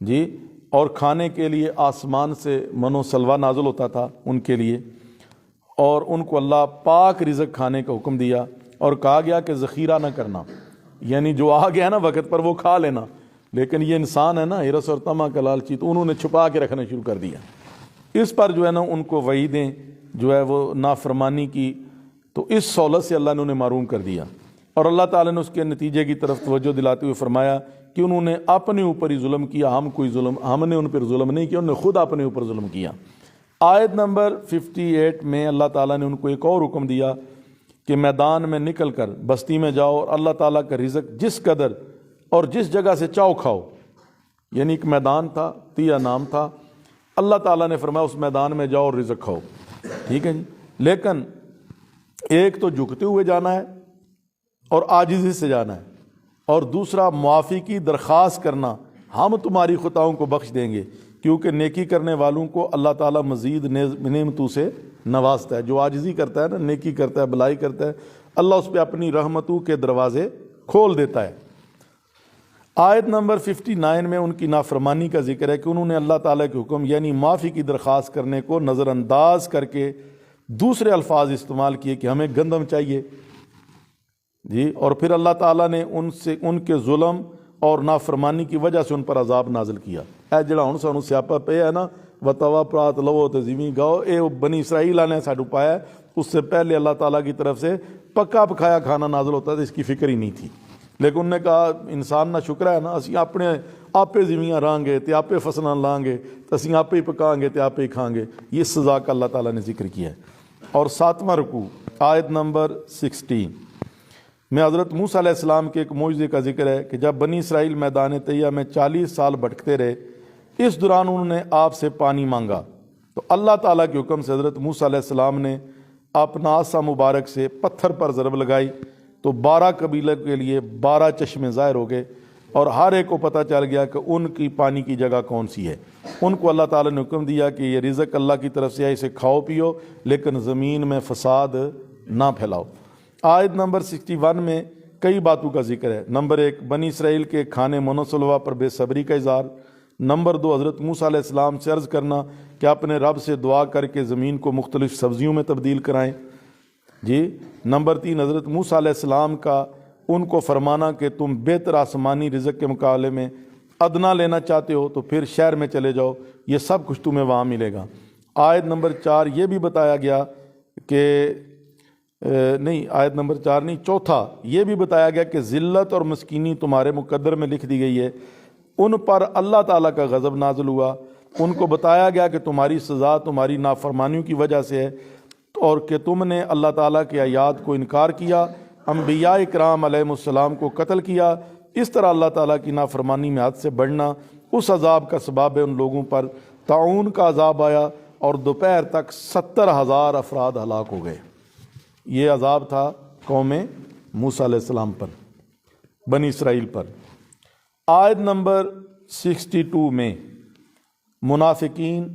جی، اور کھانے کے لیے آسمان سے من و سلوہ نازل ہوتا تھا ان کے لیے، اور ان کو اللہ پاک رزق کھانے کا حکم دیا اور کہا گیا کہ ذخیرہ نہ کرنا، یعنی جو آ گیا نا وقت پر وہ کھا لینا. لیکن یہ انسان ہے نا ہرس اور طمع کا لالچی، تو انہوں نے چھپا کے رکھنا شروع کر دیا. اس پر جو ہے نا ان کو وعیدیں جو ہے وہ نافرمانی کی، تو اس سہولت سے اللہ نے انہیں محروم کر دیا. اور اللہ تعالیٰ نے اس کے نتیجے کی طرف توجہ دلاتے ہوئے فرمایا کہ انہوں نے اپنے اوپر ہی ظلم کیا، ہم نے ان پر ظلم نہیں کیا، انہوں نے خود اپنے اوپر ظلم کیا. آیت نمبر 58 میں اللہ تعالیٰ نے ان کو ایک اور حکم دیا کہ میدان میں نکل کر بستی میں جاؤ اور اللہ تعالیٰ کا رزق جس قدر اور جس جگہ سے چاہو کھاؤ. یعنی ایک میدان تھا، تیا نام تھا، اللہ تعالیٰ نے فرمایا اس میدان میں جاؤ اور رزق کھاؤ. ٹھیک ہے جی، لیکن ایک تو جھکتے ہوئے جانا ہے اور عاجزی سے جانا ہے، اور دوسرا معافی کی درخواست کرنا، ہم تمہاری خطاؤں کو بخش دیں گے، کیونکہ نیکی کرنے والوں کو اللہ تعالیٰ مزید نعمتوں سے نوازتا ہے. جو عاجزی کرتا ہے نا، نیکی کرتا ہے، بلائی کرتا ہے، اللہ اس پہ اپنی رحمتوں کے دروازے کھول دیتا ہے. آیت نمبر 59 میں ان کی نافرمانی کا ذکر ہے کہ انہوں نے اللہ تعالیٰ کے حکم یعنی معافی کی درخواست کرنے کو نظر انداز کر کے دوسرے الفاظ استعمال کیے کہ ہمیں گندم چاہیے جی، اور پھر اللہ تعالیٰ نے ان کے ظلم اور نافرمانی کی وجہ سے ان پر عذاب نازل کیا. اے جڑا ہن سانوں سیاپا پہ ہے نا وتوا پرات لو تے زمین گاؤ، اے بنی اسرائیل نے سانوں پایا، اس سے پہلے اللہ تعالیٰ کی طرف سے پکا پکایا کھانا نازل ہوتا تھا، اس کی فکر ہی نہیں تھی. لیکن انہوں نے کہا انسان نہ شکر ہے نا، اسی اپنے آپے زمیناں رہاں گے تے آپے فصلاں لائیں گے تو اسی آپے ہی پکائیں گے تے آپے ہی کھائیں گے. یہ سزا کا اللہ تعالیٰ نے ذکر کیا ہے. اور 7واں رکوع آیت نمبر 16 میں حضرت موسیٰ علیہ السلام کے ایک معجزے کا ذکر ہے کہ جب بنی اسرائیل میدان طیہ میں 40 سال بھٹکتے رہے، اس دوران انہوں نے آپ سے پانی مانگا تو اللہ تعالیٰ کے حکم سے حضرت موسیٰ علیہ السلام نے اپنا عصا مبارک سے پتھر پر ضرب لگائی تو 12 قبیلے کے لیے 12 چشمے ظاہر ہو گئے. اور ہر ایک کو پتہ چل گیا کہ ان کی پانی کی جگہ کون سی ہے۔ ان کو اللہ تعالیٰ نے حکم دیا کہ یہ رزق اللہ کی طرف سے ہے، اسے کھاؤ پیو، لیکن زمین میں فساد نہ پھیلاؤ۔ آیت نمبر 61 میں کئی باتوں کا ذکر ہے۔ نمبر 1، بنی اسرائیل کے کھانے من و سلوا پر بے صبری کا اظہار۔ نمبر 2، حضرت موسیٰ علیہ السلام سے عرض کرنا کہ اپنے رب سے دعا کر کے زمین کو مختلف سبزیوں میں تبدیل کرائیں۔ جی۔ نمبر 3، حضرت موسیٰ علیہ السلام کا ان کو فرمانا کہ تم بہتر آسمانی رزق کے مقابلے میں ادنا لینا چاہتے ہو تو پھر شہر میں چلے جاؤ، یہ سب کچھ تمہیں وہاں ملے گا۔ آیت نمبر 4 یہ بھی بتایا گیا کہ نہیں، آیت نمبر 4 نہیں، چوتھا یہ بھی بتایا گیا کہ ذلت اور مسکینی تمہارے مقدر میں لکھ دی گئی ہے۔ ان پر اللہ تعالیٰ کا غضب نازل ہوا، ان کو بتایا گیا کہ تمہاری سزا تمہاری نافرمانیوں کی وجہ سے ہے، اور کہ تم نے اللہ تعالیٰ کی آیات کو انکار کیا، انبیاء اکرام علیہ السلام کو قتل کیا۔ اس طرح اللہ تعالیٰ کی نافرمانی میں حد سے بڑھنا اس عذاب کا سبب ہے۔ ان لوگوں پر طاعون کا عذاب آیا اور دوپہر تک 70,000 افراد ہلاک ہو گئے۔ یہ عذاب تھا قوم موسیٰ علیہ السلام پر، بنی اسرائیل پر۔ آیت نمبر 62 میں منافقین،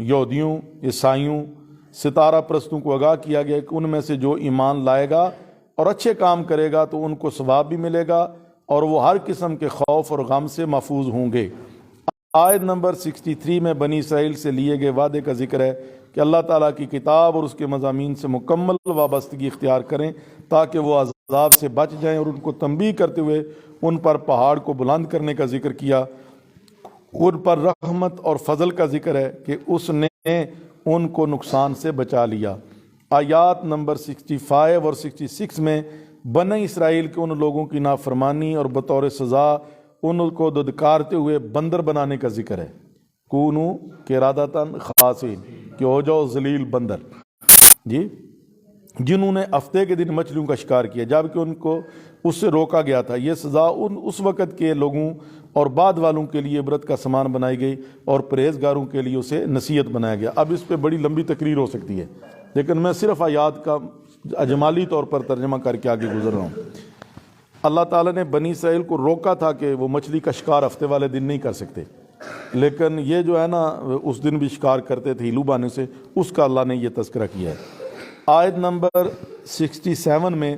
یہودیوں، عیسائیوں، ستارہ پرستوں کو آگاہ کیا گیا کہ ان میں سے جو ایمان لائے گا اور اچھے کام کرے گا تو ان کو ثواب بھی ملے گا اور وہ ہر قسم کے خوف اور غم سے محفوظ ہوں گے۔ آیت نمبر 63 میں بنی اسرائیل سے لیے گئے وعدے کا ذکر ہے کہ اللہ تعالیٰ کی کتاب اور اس کے مضامین سے مکمل وابستگی اختیار کریں تاکہ وہ عذاب سے بچ جائیں، اور ان کو تنبیہ کرتے ہوئے ان پر پہاڑ کو بلند کرنے کا ذکر کیا۔ ان پر رحمت اور فضل کا ذکر ہے کہ اس نے ان کو نقصان سے بچا لیا۔ آیات نمبر 65 اور 66 میں بنی اسرائیل کے ان لوگوں کی نافرمانی اور بطور سزا ان کو ددکارتے ہوئے بندر بنانے کا ذکر ہے۔ کونو قرادۃ خاسئین، کہ ہو جاؤ ذلیل بندر، جی، جنہوں نے ہفتے کے دن مچھلیوں کا شکار کیا جبکہ ان کو اس سے روکا گیا تھا۔ یہ سزا اس وقت کے لوگوں اور بعد والوں کے لیے عبرت کا سامان بنائی گئی اور پرہیزگاروں کے لیے اسے نصیحت بنایا گیا۔ اب اس پہ بڑی لمبی تقریر ہو سکتی ہے، لیکن میں صرف آیات کا اجمالی طور پر ترجمہ کر کے آگے گزر رہا ہوں۔ اللہ تعالیٰ نے بنی اسرائیل کو روکا تھا کہ وہ مچھلی کا شکار ہفتے والے دن نہیں کر سکتے، لیکن یہ جو ہے نا اس دن بھی شکار کرتے تھے ہیلو بانے سے، اس کا اللہ نے یہ تذکرہ کیا ہے۔ آیت نمبر 67 میں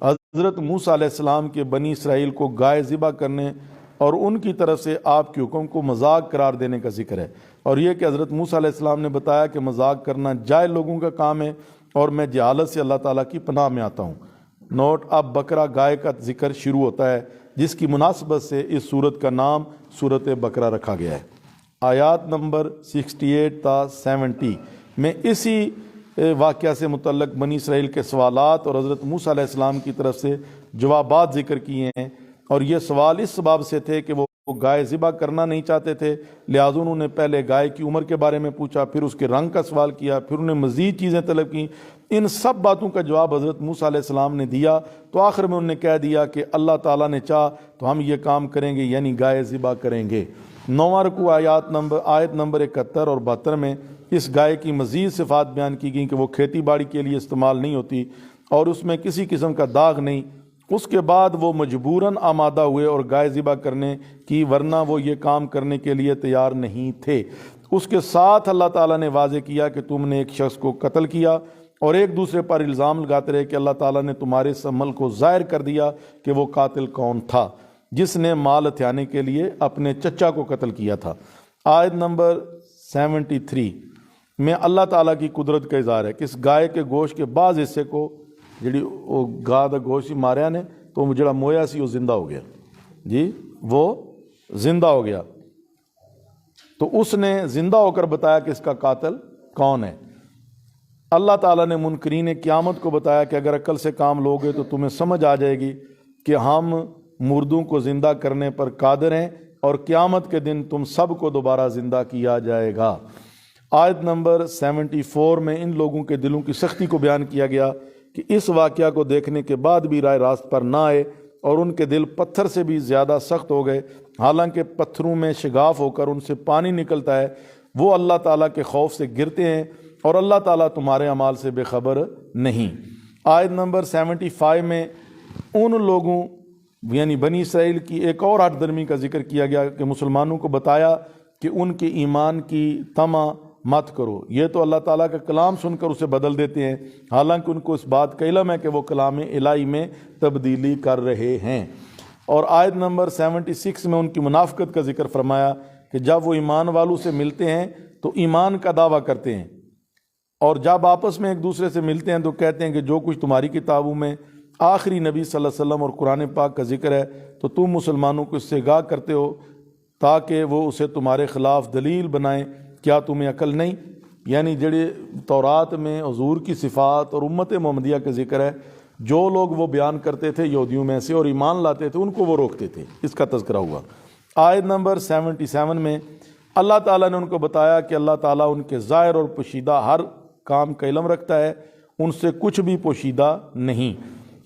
حضرت موسیٰ علیہ السلام کے بنی اسرائیل کو گائے ذبح کرنے اور ان کی طرف سے آپ کے حکم کو مذاق قرار دینے کا ذکر ہے، اور یہ کہ حضرت موسیٰ علیہ السلام نے بتایا کہ مذاق کرنا جاہل لوگوں کا کام ہے اور میں جہالت سے اللہ تعالیٰ کی پناہ میں آتا ہوں۔ نوٹ، اب بقرہ گائے کا ذکر شروع ہوتا ہے جس کی مناسبت سے اس سورت کا نام سورت بقرہ رکھا گیا ہے۔ آیات نمبر 68 تا 70 میں اسی واقعہ سے متعلق بنی اسرائیل کے سوالات اور حضرت موسیٰ علیہ السلام کی طرف سے جوابات ذکر کیے ہیں، اور یہ سوال اس سبب سے تھے کہ وہ گائے ذبح کرنا نہیں چاہتے تھے، لہٰذا انہوں نے پہلے گائے کی عمر کے بارے میں پوچھا، پھر اس کے رنگ کا سوال کیا، پھر انہیں مزید چیزیں طلب کیں۔ ان سب باتوں کا جواب حضرت موسیٰ علیہ السلام نے دیا تو آخر میں انہوں نے کہہ دیا کہ اللہ تعالیٰ نے چاہ تو ہم یہ کام کریں گے، یعنی گائے ذبح کریں گے۔ 9واں رکوع آیت نمبر 71 اور 72 میں اس گائے کی مزید صفات بیان کی گئیں کہ وہ کھیتی باڑی کے لیے استعمال نہیں ہوتی اور اس میں کسی قسم کا داغ نہیں۔ اس کے بعد وہ مجبوراً آمادہ ہوئے اور گائے ذبح کرنے کی، ورنہ وہ یہ کام کرنے کے لیے تیار نہیں تھے۔ اس کے ساتھ اللہ تعالیٰ نے واضح کیا کہ تم نے ایک شخص کو قتل کیا اور ایک دوسرے پر الزام لگاتے رہے کہ اللہ تعالیٰ نے تمہارے اس عمل کو ظاہر کر دیا کہ وہ قاتل کون تھا جس نے مال ہتھیانے کے لیے اپنے چچا کو قتل کیا تھا۔ آیت نمبر 73 میں اللہ تعالیٰ کی قدرت کا اظہار ہے کہ اس گائے کے گوشت کے بعض حصے کو جڑی وہ گاہ دا گوشت ماریا نے تو جڑا مویا سی وہ زندہ ہو گیا، جی، وہ زندہ ہو گیا، تو اس نے زندہ ہو کر بتایا کہ اس کا قاتل کون ہے۔ اللہ تعالیٰ نے منکرین قیامت کو بتایا کہ اگر عقل سے کام لوگے تو تمہیں سمجھ آ جائے گی کہ ہم مردوں کو زندہ کرنے پر قادر ہیں اور قیامت کے دن تم سب کو دوبارہ زندہ کیا جائے گا۔ آیت نمبر 74 میں ان لوگوں کے دلوں کی سختی کو بیان کیا گیا کہ اس واقعہ کو دیکھنے کے بعد بھی راہ راست پر نہ آئے اور ان کے دل پتھر سے بھی زیادہ سخت ہو گئے، حالانکہ پتھروں میں شگاف ہو کر ان سے پانی نکلتا ہے۔ وہ اللہ تعالیٰ کے خوف سے گرتے ہیں اور اللہ تعالیٰ تمہارے اعمال سے بے خبر نہیں۔ آیت نمبر 75 میں ان لوگوں یعنی بنی اسرائیل کی ایک اور ہٹ درمی کا ذکر کیا گیا کہ مسلمانوں کو بتایا کہ ان کے ایمان کی طمع مت کرو، یہ تو اللہ تعالیٰ کا کلام سن کر اسے بدل دیتے ہیں، حالانکہ ان کو اس بات کا علم ہے کہ وہ کلام الہی میں تبدیلی کر رہے ہیں۔ اور آیت نمبر 76 میں ان کی منافقت کا ذکر فرمایا کہ جب وہ ایمان والوں سے ملتے ہیں تو ایمان کا دعویٰ کرتے ہیں، اور جب آپس میں ایک دوسرے سے ملتے ہیں تو کہتے ہیں کہ جو کچھ تمہاری کتابوں میں آخری نبی صلی اللہ علیہ وسلم اور قرآن پاک کا ذکر ہے تو تم مسلمانوں کو اس سے آگاہ کرتے ہو تاکہ وہ اسے تمہارے خلاف دلیل بنائیں، کیا تمہیں عقل نہیں؟ یعنی جڑے تورات میں حضور کی صفات اور امت محمدیہ کا ذکر ہے، جو لوگ وہ بیان کرتے تھے یہودیوں میں سے اور ایمان لاتے تھے ان کو وہ روکتے تھے، اس کا تذکرہ ہوا۔ آیت نمبر 77 میں اللہ تعالیٰ نے ان کو بتایا کہ اللہ تعالیٰ ان کے ظاہر اور پوشیدہ ہر کام کا علم رکھتا ہے، ان سے کچھ بھی پوشیدہ نہیں۔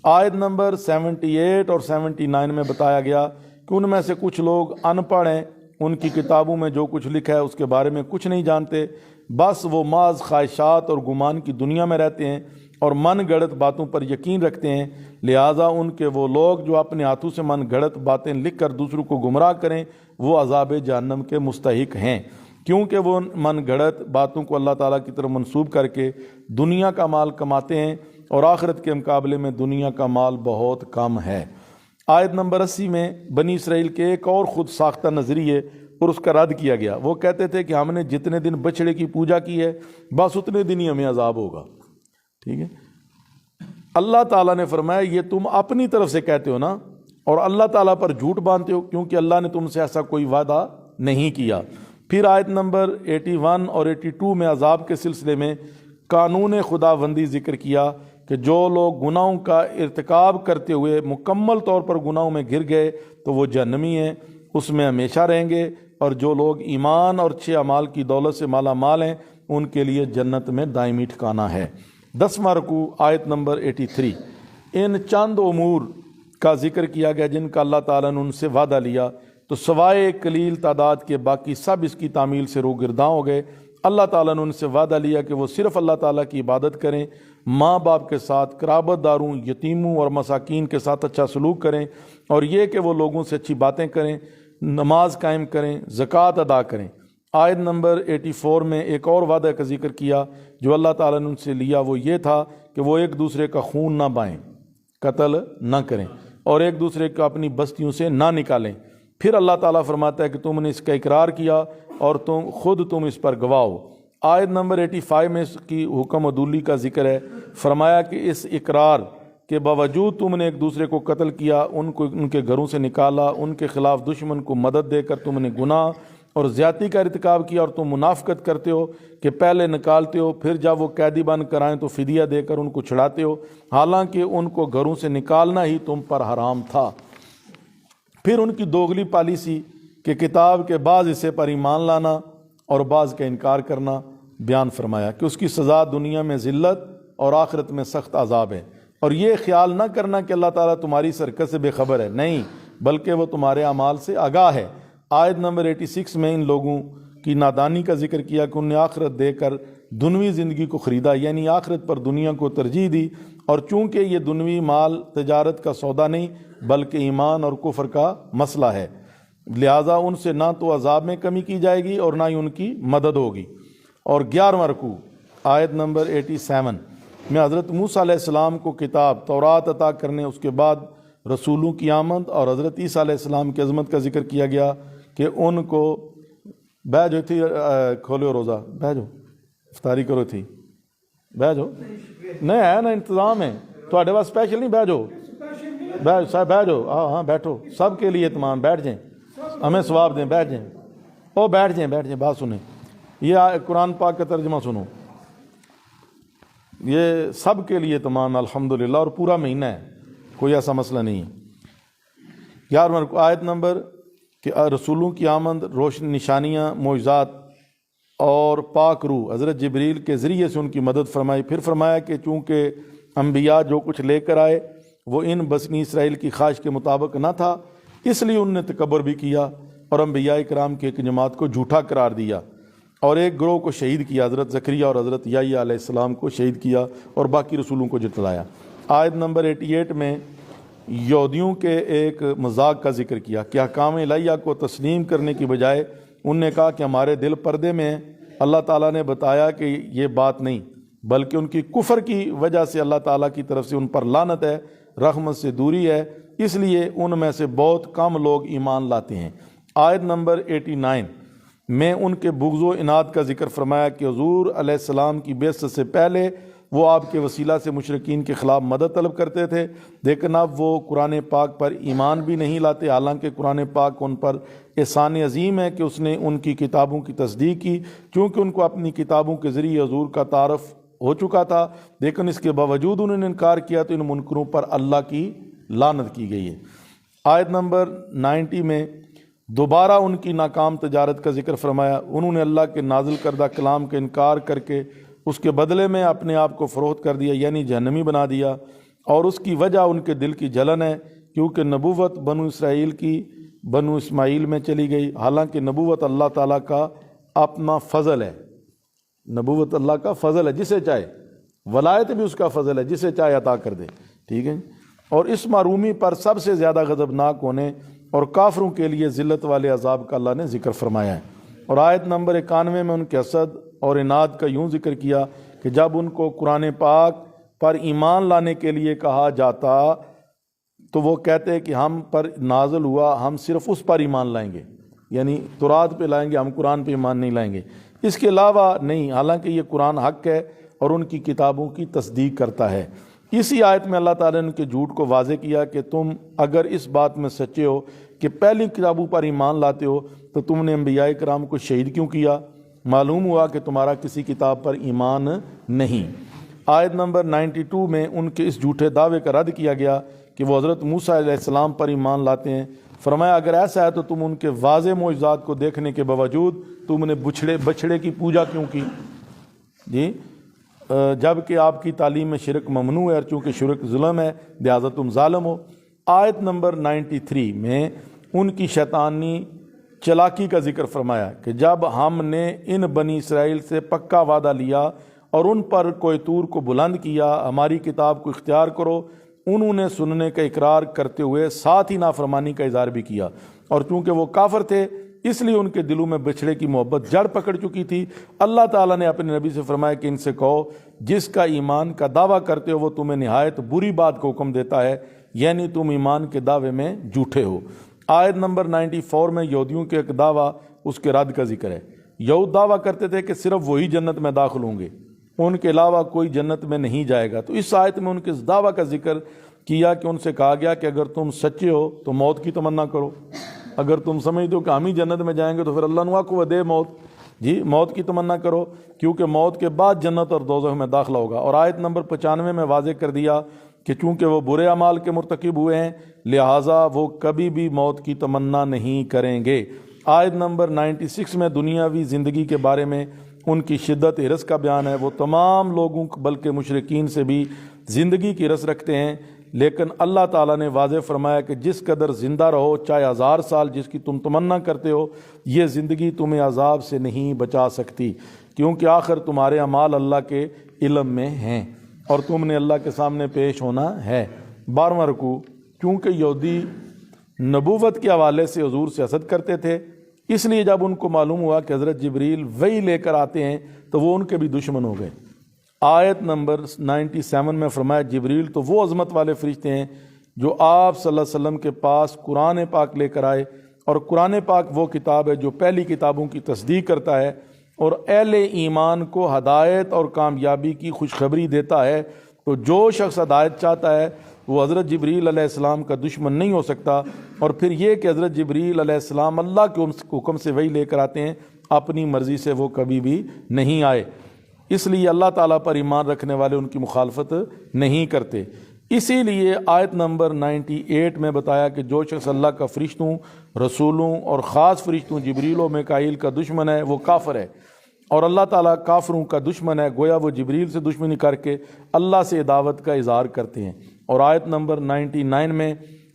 آیت نمبر 78 اور 79 میں بتایا گیا کہ ان میں سے کچھ لوگ ان پڑھ ہیں، ان کی کتابوں میں جو کچھ لکھا ہے اس کے بارے میں کچھ نہیں جانتے، بس وہ محض خواہشات اور گمان کی دنیا میں رہتے ہیں اور من گھڑت باتوں پر یقین رکھتے ہیں، لہٰذا ان کے وہ لوگ جو اپنے ہاتھوں سے من گھڑت باتیں لکھ کر دوسروں کو گمراہ کریں وہ عذاب جہنم کے مستحق ہیں، کیونکہ وہ من گھڑت باتوں کو اللہ تعالیٰ کی طرف منسوب کر کے دنیا کا مال کماتے ہیں اور آخرت کے مقابلے میں دنیا کا مال بہت کم ہے۔ آیت نمبر 80 میں بنی اسرائیل کے ایک اور خود ساختہ نظریے اور اس کا رد کیا گیا۔ وہ کہتے تھے کہ ہم نے جتنے دن بچڑے کی پوجا کی ہے بس اتنے دن ہی ہمیں عذاب ہوگا، ٹھیک ہے۔ اللہ تعالیٰ نے فرمایا یہ تم اپنی طرف سے کہتے ہو نا، اور اللہ تعالیٰ پر جھوٹ باندھتے ہو، کیونکہ اللہ نے تم سے ایسا کوئی وعدہ نہیں کیا۔ پھر آیت نمبر 81 اور 82 میں عذاب کے سلسلے میں قانون خداوندی ذکر کیا کہ جو لوگ گناہوں کا ارتکاب کرتے ہوئے مکمل طور پر گناہوں میں گر گئے تو وہ جہنمی ہیں، اس میں ہمیشہ رہیں گے، اور جو لوگ ایمان اور اچھے اعمال کی دولت سے مالا مال ہیں ان کے لیے جنت میں دائمی ٹھکانہ ہے۔ 10واں رکوع آیت نمبر 83۔ ان چند امور کا ذکر کیا گیا جن کا اللہ تعالیٰ نے ان سے وعدہ لیا، تو سوائے ایک قلیل تعداد کے باقی سب اس کی تعمیل سے روگرداں ہو گئے۔ اللہ تعالیٰ نے ان سے وعدہ لیا کہ وہ صرف اللہ تعالیٰ کی عبادت کریں، ماں باپ کے ساتھ، قرابت داروں، یتیموں اور مساکین کے ساتھ اچھا سلوک کریں، اور یہ کہ وہ لوگوں سے اچھی باتیں کریں، نماز قائم کریں، زکوٰۃ ادا کریں۔ آیت نمبر 84 میں ایک اور وعدہ کا ذکر کیا جو اللہ تعالیٰ نے ان سے لیا، وہ یہ تھا کہ وہ ایک دوسرے کا خون نہ بہائیں، قتل نہ کریں، اور ایک دوسرے کو اپنی بستیوں سے نہ نکالیں۔ پھر اللہ تعالیٰ فرماتا ہے کہ تم نے اس کا اقرار کیا اور تم اس پر گواہ ہو۔ آیت نمبر 85 میں اس کی حکم عدولی کا ذکر ہے، فرمایا کہ اس اقرار کے باوجود تم نے ایک دوسرے کو قتل کیا، ان کے گھروں سے نکالا، ان کے خلاف دشمن کو مدد دے کر تم نے گناہ اور زیادتی کا ارتکاب کیا، اور تم منافقت کرتے ہو کہ پہلے نکالتے ہو، پھر جب وہ قیدی بن کر آئیں تو فدیہ دے کر ان کو چھڑاتے ہو، حالانکہ ان کو گھروں سے نکالنا ہی تم پر حرام تھا۔ پھر ان کی دوغلی پالیسی کہ کتاب کے بعض حصے پر ایمان لانا اور بعض کا انکار کرنا بیان فرمایا کہ اس کی سزا دنیا میں ذلت اور آخرت میں سخت عذاب ہے، اور یہ خیال نہ کرنا کہ اللہ تعالیٰ تمہاری حرکت سے بے خبر ہے، نہیں، بلکہ وہ تمہارے اعمال سے آگاہ ہے۔ آیت نمبر 86 میں ان لوگوں کی نادانی کا ذکر کیا کہ انہوں نے آخرت دے کر دنوی زندگی کو خریدا، یعنی آخرت پر دنیا کو ترجیح دی، اور چونکہ یہ دنوی مال تجارت کا سودا نہیں بلکہ ایمان اور کفر کا مسئلہ ہے، لہٰذا ان سے نہ تو عذاب میں کمی کی جائے گی اور نہ ہی ان کی مدد ہوگی۔ اور 11واں رکوع آیت نمبر 87 میں حضرت موسیٰ علیہ السلام کو کتاب تورات عطا کرنے، اس کے بعد رسولوں کی آمد اور حضرت عیسیٰ علیہ السلام کی عظمت کا ذکر کیا گیا کہ ان کو بہ جو تھی کھولو روزہ، بہ جو افطاری کرو تھی، بہ جو نہیں ہے نا انتظام ہے تھوڑے پاس اسپیشل نہیں، بہ جو بہ جو، ہاں بیٹھو، سب کے لیے اہتمام، بیٹھ جائیں، ہمیں ثواب دیں، بیٹھ جائیں، او بیٹھ جائیں، بات سنیں، یہ قرآن پاک کا ترجمہ سنو، یہ سب کے لیے تمام الحمدللہ، اور پورا مہینہ ہے، کوئی ایسا مسئلہ نہیں ہے۔ 11واں آیت نمبر کہ رسولوں کی آمد، روشن نشانیاں، معجزات اور پاک روح حضرت جبریل کے ذریعے سے ان کی مدد فرمائی۔ پھر فرمایا کہ چونکہ انبیاء جو کچھ لے کر آئے وہ ان بنی اسرائیل کی خواہش کے مطابق نہ تھا، اس لیے انہوں نے تکبر بھی کیا اور انبیاء کرام کی ایک جماعت کو جھوٹا قرار دیا، اور ایک گروہ کو شہید کیا، حضرت زکریا اور حضرت یحییٰ علیہ السلام کو شہید کیا اور باقی رسولوں کو جتلایا۔ آیت نمبر 88 میں یہودیوں کے ایک مذاق کا ذکر کیا کہ احکام الہیہ کو تسلیم کرنے کی بجائے ان نے کہا کہ ہمارے دل پردے میں ہیں۔ اللہ تعالیٰ نے بتایا کہ یہ بات نہیں، بلکہ ان کی کفر کی وجہ سے اللہ تعالیٰ کی طرف سے ان پر لعنت ہے، رحمت سے دوری ہے، اس لیے ان میں سے بہت کم لوگ ایمان لاتے ہیں۔ آیت نمبر 89 میں ان کے بغض و عناد کا ذکر فرمایا کہ حضور علیہ السلام کی بعثت سے پہلے وہ آپ کے وسیلہ سے مشرکین کے خلاف مدد طلب کرتے تھے، لیکن اب وہ قرآن پاک پر ایمان بھی نہیں لاتے، حالانکہ قرآن پاک ان پر احسان عظیم ہے کہ اس نے ان کی کتابوں کی تصدیق کی، چونکہ ان کو اپنی کتابوں کے ذریعے حضور کا تعارف ہو چکا تھا، لیکن اس کے باوجود انہوں نے انکار کیا تو ان منکروں پر اللہ کی لعنت کی گئی ہے۔ آیت نمبر 90 میں دوبارہ ان کی ناکام تجارت کا ذکر فرمایا۔ انہوں نے اللہ کے نازل کردہ کلام کا انکار کر کے اس کے بدلے میں اپنے آپ کو فروخت کر دیا، یعنی جہنمی بنا دیا، اور اس کی وجہ ان کے دل کی جلن ہے، کیونکہ نبوت بنو اسماعیل میں چلی گئی، حالانکہ نبوت اللہ تعالیٰ کا اپنا فضل ہے۔ نبوت اللہ کا فضل ہے، جسے چاہے، ولایت بھی اس کا فضل ہے، جسے چاہے عطا کر دے، ٹھیک ہے۔ اور اس معرومی پر سب سے زیادہ غضبناک ہونے اور کافروں کے لیے ذلت والے عذاب کا اللہ نے ذکر فرمایا ہے۔ اور آیت نمبر 91 میں ان کے حسد اور عناد کا یوں ذکر کیا کہ جب ان کو قرآن پاک پر ایمان لانے کے لیے کہا جاتا تو وہ کہتے کہ ہم پر نازل ہوا، ہم صرف اس پر ایمان لائیں گے، یعنی تورات پہ لائیں گے، ہم قرآن پہ ایمان نہیں لائیں گے، اس کے علاوہ نہیں، حالانکہ یہ قرآن حق ہے اور ان کی کتابوں کی تصدیق کرتا ہے۔ اسی آیت میں اللہ تعالیٰ نے ان کے جھوٹ کو واضح کیا کہ تم اگر اس بات میں سچے ہو کہ پہلی کتابوں پر ایمان لاتے ہو تو تم نے انبیاء کرام کو شہید کیوں کیا؟ معلوم ہوا کہ تمہارا کسی کتاب پر ایمان نہیں۔ آیت نمبر 92 میں ان کے اس جھوٹے دعوے کا رد کیا گیا کہ وہ حضرت موسیٰ علیہ السلام پر ایمان لاتے ہیں۔ فرمایا اگر ایسا ہے تو تم ان کے واضح معجزات کو دیکھنے کے باوجود تم نے بچھڑے کی پوجا کیوں کی؟ جی، جبکہ آپ کی تعلیم میں شرک ممنوع ہے، اور چونکہ شرک ظلم ہے لہذا تم ظالم ہو۔ آیت نمبر 93 میں ان کی شیطانی چلاکی کا ذکر فرمایا کہ جب ہم نے ان بنی اسرائیل سے پکا وعدہ لیا اور ان پر کوئی طور کو بلند کیا، ہماری کتاب کو اختیار کرو، انہوں نے سننے کا اقرار کرتے ہوئے ساتھ ہی نافرمانی کا اظہار بھی کیا، اور چونکہ وہ کافر تھے اس لیے ان کے دلوں میں بچھڑے کی محبت جڑ پکڑ چکی تھی۔ اللہ تعالیٰ نے اپنے نبی سے فرمایا کہ ان سے کہو جس کا ایمان کا دعویٰ کرتے ہو وہ تمہیں نہایت بری بات کو حکم دیتا ہے، یعنی تم ایمان کے دعوے میں جھوٹے ہو۔ آیت نمبر 94 میں یہودیوں کے ایک دعویٰ اس کے رد کا ذکر ہے۔ یہود دعویٰ کرتے تھے کہ صرف وہی جنت میں داخل ہوں گے، ان کے علاوہ کوئی جنت میں نہیں جائے گا، تو اس آیت میں ان کے اس دعویٰ کا ذکر کیا کہ ان سے کہا گیا کہ اگر تم سچے ہو تو موت کی تمنا کرو، اگر تم سمجھتے ہو کہ ہم ہی جنت میں جائیں گے تو پھر اللہ نوا کو دے موت، جی موت کی تمنا کرو، کیونکہ موت کے بعد جنت اور دوزخ میں داخلہ ہوگا۔ اور آیت نمبر 95 میں واضح کر دیا کہ چونکہ وہ برے اعمال کے مرتکب ہوئے ہیں لہٰذا وہ کبھی بھی موت کی تمنا نہیں کریں گے۔ آیت نمبر 96 میں دنیاوی زندگی کے بارے میں ان کی شدت حرص کا بیان ہے۔ وہ تمام لوگوں بلکہ مشرکین سے بھی زندگی کی حرص رکھتے ہیں، لیکن اللہ تعالیٰ نے واضح فرمایا کہ جس قدر زندہ رہو، چاہے 1000 سال جس کی تم تمنا کرتے ہو، یہ زندگی تمہیں عذاب سے نہیں بچا سکتی، کیونکہ آخر تمہارے اعمال اللہ کے علم میں ہیں اور تم نے اللہ کے سامنے پیش ہونا ہے۔ 12واں رکوع، چونکہ یہودی نبوت کے حوالے سے حضور سے حسد کرتے تھے، اس لیے جب ان کو معلوم ہوا کہ حضرت جبریل وحی لے کر آتے ہیں تو وہ ان کے بھی دشمن ہو گئے۔ آیت نمبر 97 میں فرمایا جبریل تو وہ عظمت والے فرشتے ہیں جو آپ صلی اللہ علیہ وسلم کے پاس قرآن پاک لے کر آئے، اور قرآن پاک وہ کتاب ہے جو پہلی کتابوں کی تصدیق کرتا ہے اور اہل ایمان کو ہدایت اور کامیابی کی خوشخبری دیتا ہے۔ تو جو شخص ہدایت چاہتا ہے وہ حضرت جبریل علیہ السلام کا دشمن نہیں ہو سکتا۔ اور پھر یہ کہ حضرت جبریل علیہ السلام اللہ کے حکم سے وحی لے کر آتے ہیں، اپنی مرضی سے وہ کبھی بھی نہیں آئے، اس لیے اللہ تعالیٰ پر ایمان رکھنے والے ان کی مخالفت نہیں کرتے۔ اسی لیے آیت نمبر 98 میں بتایا کہ جو شخص اللہ کا فرشتوں، رسولوں اور خاص فرشتوں جبریل و میکائیل کا دشمن ہے وہ کافر ہے، اور اللہ تعالیٰ کافروں کا دشمن ہے، گویا وہ جبریل سے دشمنی کر کے اللہ سے دعوت کا اظہار کرتے ہیں۔ اور آیت نمبر 99 میں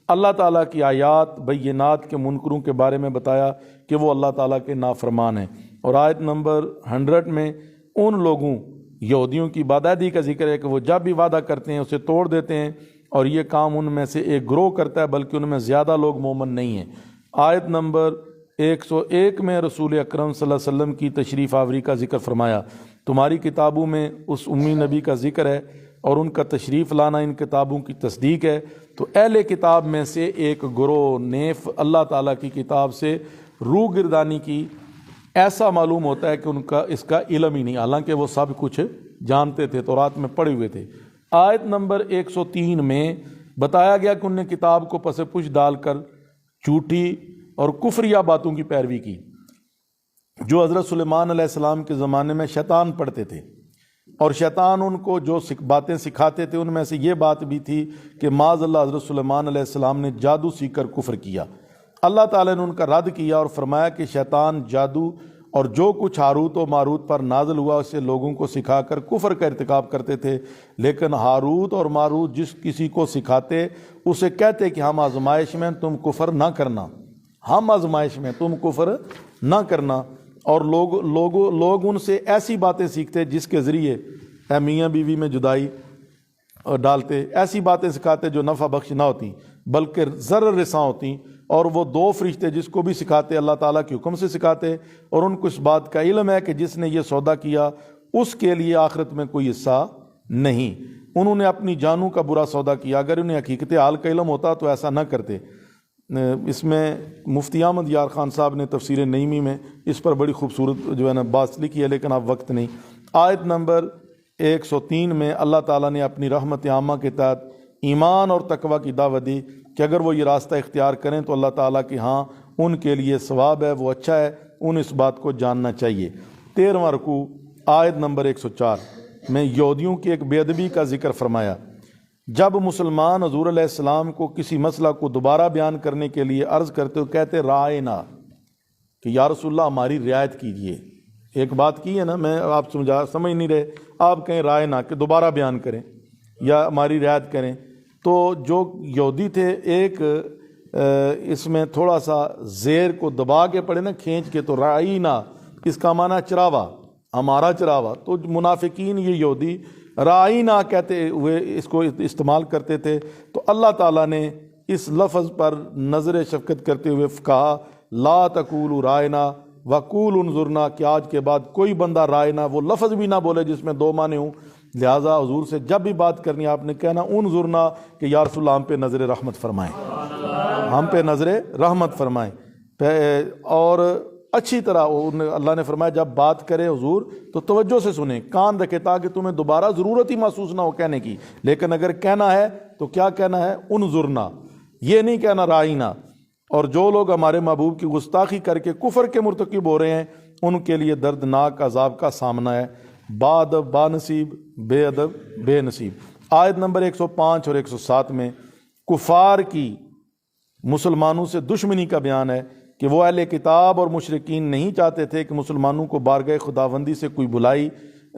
اللہ تعالیٰ کی آیات بینات کے منکروں کے بارے میں بتایا کہ وہ اللہ تعالیٰ کے نافرمان ہیں۔ اور آیت نمبر 100 میں ان لوگوں یہودیوں کی بادادی کا ذکر ہے کہ وہ جب بھی وعدہ کرتے ہیں اسے توڑ دیتے ہیں اور یہ کام ان میں سے ایک گروہ کرتا ہے، بلکہ ان میں زیادہ لوگ مومن نہیں ہیں۔ آیت نمبر 101 میں رسول اکرم صلی اللہ علیہ وسلم کی تشریف آوری کا ذکر فرمایا۔ تمہاری کتابوں میں اس امی نبی کا ذکر ہے اور ان کا تشریف لانا ان کتابوں کی تصدیق ہے۔ تو اہل کتاب میں سے ایک گروہ نے اللہ تعالیٰ کی کتاب سے روح گردانی کی، ایسا معلوم ہوتا ہے کہ ان کا اس کا علم ہی نہیں، حالانکہ وہ سب کچھ جانتے تھے، تورات میں پڑھے ہوئے تھے۔ آیت نمبر 103 میں بتایا گیا کہ انہوں نے کتاب کو پس پش ڈال کر جھوٹی اور کفریہ باتوں کی پیروی کی، جو حضرت سلیمان علیہ السلام کے زمانے میں شیطان پڑھتے تھے، اور شیطان ان کو جو باتیں سکھاتے تھے ان میں سے یہ بات بھی تھی کہ معاذ اللہ حضرت سلیمان علیہ السلام نے جادو سیکھ کر کفر کیا۔ اللہ تعالیٰ نے ان کا رد کیا اور فرمایا کہ شیطان جادو اور جو کچھ ہاروت و ماروت پر نازل ہوا اسے لوگوں کو سکھا کر کفر کا ارتکاب کرتے تھے، لیکن ہاروت اور ماروت جس کسی کو سکھاتے اسے کہتے کہ ہم آزمائش میں تم کفر نہ کرنا، ہم آزمائش میں تم کفر نہ کرنا، اور لوگ ان سے ایسی باتیں سیکھتے جس کے ذریعے میاں بیوی میں جدائی ڈالتے، ایسی باتیں سکھاتے جو نفع بخش نہ ہوتی بلکہ ضرر رساں ہوتی، اور وہ دو فرشتے جس کو بھی سکھاتے اللہ تعالیٰ کے حکم سے سکھاتے، اور ان کو اس بات کا علم ہے کہ جس نے یہ سودا کیا اس کے لیے آخرت میں کوئی حصہ نہیں۔ انہوں نے اپنی جانوں کا برا سودا کیا، اگر انہیں حقیقت حال کا علم ہوتا تو ایسا نہ کرتے۔ اس میں مفتی احمد یار خان صاحب نے تفسیر نعیمی میں اس پر بڑی خوبصورت جو ہے نا بات لکھی ہے، لیکن اب وقت نہیں۔ آیت نمبر 103 میں اللہ تعالیٰ نے اپنی رحمت عامہ کے تحت ایمان اور تقوی کی دعوت دی کہ اگر وہ یہ راستہ اختیار کریں تو اللہ تعالیٰ کے ہاں ان کے لیے ثواب ہے، وہ اچھا ہے، ان اس بات کو جاننا چاہیے۔ 13واں رکوع آیت نمبر 104 میں یہودیوں کی ایک بے ادبی کا ذکر فرمایا۔ جب مسلمان حضور علیہ السلام کو کسی مسئلہ کو دوبارہ بیان کرنے کے لیے عرض کرتے تو کہتے رائنا، کہ یا رسول اللہ ہماری رعایت کیجئے۔ ایک بات کی ہے نا، میں آپ سمجھ نہیں رہے، آپ کہیں رائنا کہ دوبارہ بیان کریں یا ہماری رعایت کریں۔ تو جو یہودی تھے ایک اس میں تھوڑا سا زیر کو دبا کے پڑھے نا، کھینچ کے، تو رائنا اس کا معنی چراوا، ہمارا چراوا۔ تو منافقین یہ یہودی رائنا کہتے ہوئے اس کو استعمال کرتے تھے، تو اللہ تعالیٰ نے اس لفظ پر نظر شفقت کرتے ہوئے کہا لا تقولوا رائنا وقولوا انظرنا، کہ آج کے بعد کوئی بندہ رائنا وہ لفظ بھی نہ بولے جس میں دو معنی ہوں۔ لہٰذا حضور سے جب بھی بات کرنی آپ نے کہنا انظرنا، کہ یا رسول اللہ ہم پہ نظر رحمت فرمائیں، ہم پہ نظر رحمت فرمائیں۔ اور اچھی طرح اللہ نے فرمایا جب بات کرے حضور تو توجہ سے سنیں، کان رکھے، تاکہ تمہیں دوبارہ ضرورت ہی محسوس نہ ہو کہنے کی، لیکن اگر کہنا ہے تو کیا کہنا ہے؟ انظرنا، یہ نہیں کہنا رائنا۔ اور جو لوگ ہمارے محبوب کی گستاخی کر کے کفر کے مرتکب ہو رہے ہیں ان کے لیے دردناک عذاب کا سامنا ہے، با ادب با نصیب، بے ادب بے نصیب۔ آیت نمبر 105 اور 107 میں کفار کی مسلمانوں سے دشمنی کا بیان ہے کہ وہ اہل کتاب اور مشرکین نہیں چاہتے تھے کہ مسلمانوں کو بارگاہ خداوندی سے کوئی بلائی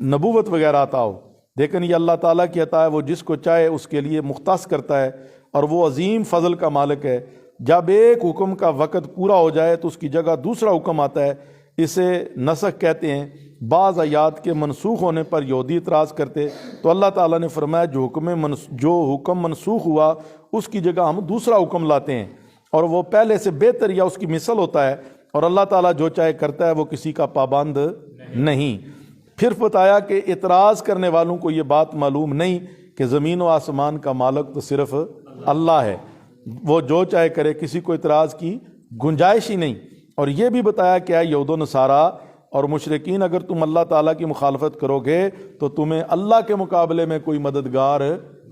نبوت وغیرہ عطا ہو، لیکن یہ اللہ تعالیٰ کی عطا ہے، وہ جس کو چاہے اس کے لیے مختص کرتا ہے، اور وہ عظیم فضل کا مالک ہے۔ جب ایک حکم کا وقت پورا ہو جائے تو اس کی جگہ دوسرا حکم آتا ہے، اسے نسخ کہتے ہیں۔ بعض آیات کے منسوخ ہونے پر یہودی اعتراض کرتے تو اللہ تعالیٰ نے فرمایا جو حکم منسوخ ہوا اس کی جگہ ہم دوسرا حکم لاتے ہیں، اور وہ پہلے سے بہتر یا اس کی مثل ہوتا ہے، اور اللہ تعالیٰ جو چاہے کرتا ہے، وہ کسی کا پابند نہیں۔ پھر بتایا کہ اعتراض کرنے والوں کو یہ بات معلوم نہیں کہ زمین و آسمان کا مالک تو صرف اللہ ہے، وہ جو چاہے کرے، کسی کو اعتراض کی گنجائش ہی نہیں۔ اور یہ بھی بتایا کہ یہود و نصارہ اور مشرکین اگر تم اللہ تعالیٰ کی مخالفت کرو گے تو تمہیں اللہ کے مقابلے میں کوئی مددگار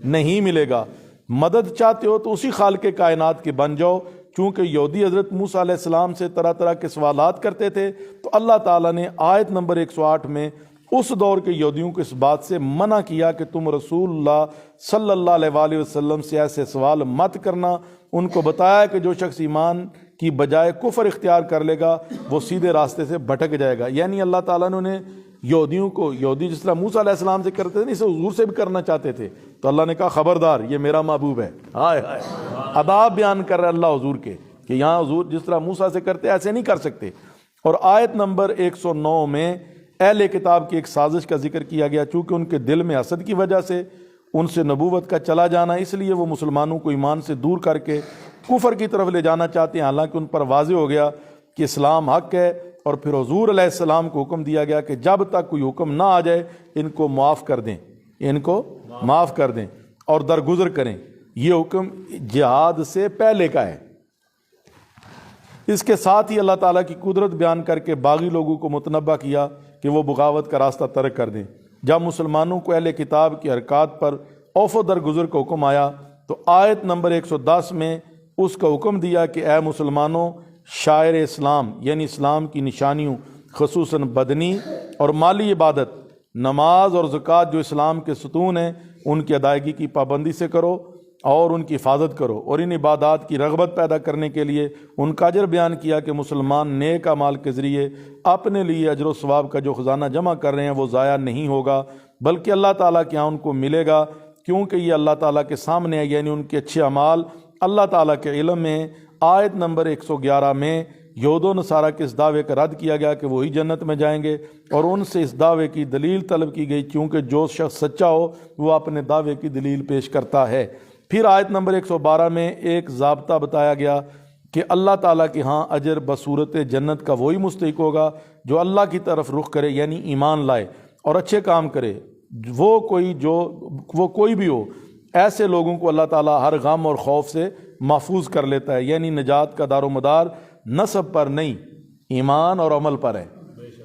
نہیں ملے گا، مدد چاہتے ہو تو اسی خالق کائنات کے بن جاؤ۔ چونکہ یہودی حضرت موسیٰ علیہ السلام سے طرح طرح کے سوالات کرتے تھے، تو اللہ تعالیٰ نے آیت نمبر 108 میں اس دور کے یہودیوں کو اس بات سے منع کیا کہ تم رسول اللہ صلی اللہ علیہ وآلہ وسلم سے ایسے سوال مت کرنا۔ ان کو بتایا کہ جو شخص ایمان کی بجائے کفر اختیار کر لے گا وہ سیدھے راستے سے بھٹک جائے گا۔ یعنی اللہ تعالیٰ نے یہودیوں کو، یہودی جس طرح موسیٰ علیہ السلام سے کرتے تھے اسے حضور سے بھی کرنا چاہتے تھے، تو اللہ نے کہا خبردار یہ میرا محبوب ہے۔ ہائے ہائے، آداب بیان کر رہا ہے اللہ حضور کے کہ یہاں حضور جس طرح موسیٰ سے کرتے ایسے نہیں کر سکتے۔ اور آیت نمبر 109 میں اہل کتاب کی ایک سازش کا ذکر کیا گیا، چونکہ ان کے دل میں حسد کی وجہ سے ان سے نبوت کا چلا جانا، اس لیے وہ مسلمانوں کو ایمان سے دور کر کے کفر کی طرف لے جانا چاہتے ہیں، حالانکہ ان پر واضح ہو گیا کہ اسلام حق ہے۔ اور پھر حضور علیہ السلام کو حکم دیا گیا کہ جب تک کوئی حکم نہ آ جائے ان کو معاف کر دیں، ان کو معاف کر دیں اور درگزر کریں۔ یہ حکم جہاد سے پہلے کا ہے۔ اس کے ساتھ ہی اللہ تعالیٰ کی قدرت بیان کر کے باغی لوگوں کو متنبہ کیا کہ وہ بغاوت کا راستہ ترک کر دیں۔ جب مسلمانوں کو اہل کتاب کی حرکات پر اوف و درگزر کا حکم آیا تو آیت نمبر 110 میں اس کا حکم دیا کہ اے مسلمانوں، شاعر اسلام یعنی اسلام کی نشانیوں خصوصاً بدنی اور مالی عبادت، نماز اور زکوٰۃ جو اسلام کے ستون ہیں، ان کی ادائیگی کی پابندی سے کرو اور ان کی حفاظت کرو، اور ان عبادات کی رغبت پیدا کرنے کے لیے ان کا اجر بیان کیا کہ مسلمان نیک اعمال کے ذریعے اپنے لیے اجر و ثواب کا جو خزانہ جمع کر رہے ہیں وہ ضائع نہیں ہوگا، بلکہ اللہ تعالیٰ کے یہاں ان کو ملے گا، کیونکہ یہ اللہ تعالیٰ کے سامنے ہے، یعنی ان کے اچھے اعمال اللہ تعالیٰ کے علم میں۔ آیت نمبر 111 میں یہود و نصارہ کے اس دعوے کا رد کیا گیا کہ وہی جنت میں جائیں گے، اور ان سے اس دعوے کی دلیل طلب کی گئی، کیونکہ جو شخص سچا ہو وہ اپنے دعوے کی دلیل پیش کرتا ہے۔ پھر آیت نمبر 112 میں ایک ضابطہ بتایا گیا کہ اللہ تعالیٰ کے ہاں اجر بصورت جنت کا وہی مستحق ہوگا جو اللہ کی طرف رخ کرے، یعنی ایمان لائے اور اچھے کام کرے، وہ کوئی بھی ہو۔ ایسے لوگوں کو اللہ تعالیٰ ہر غم اور خوف سے محفوظ کر لیتا ہے، یعنی نجات کا دار و مدار نسب پر نہیں، ایمان اور عمل پر ہے۔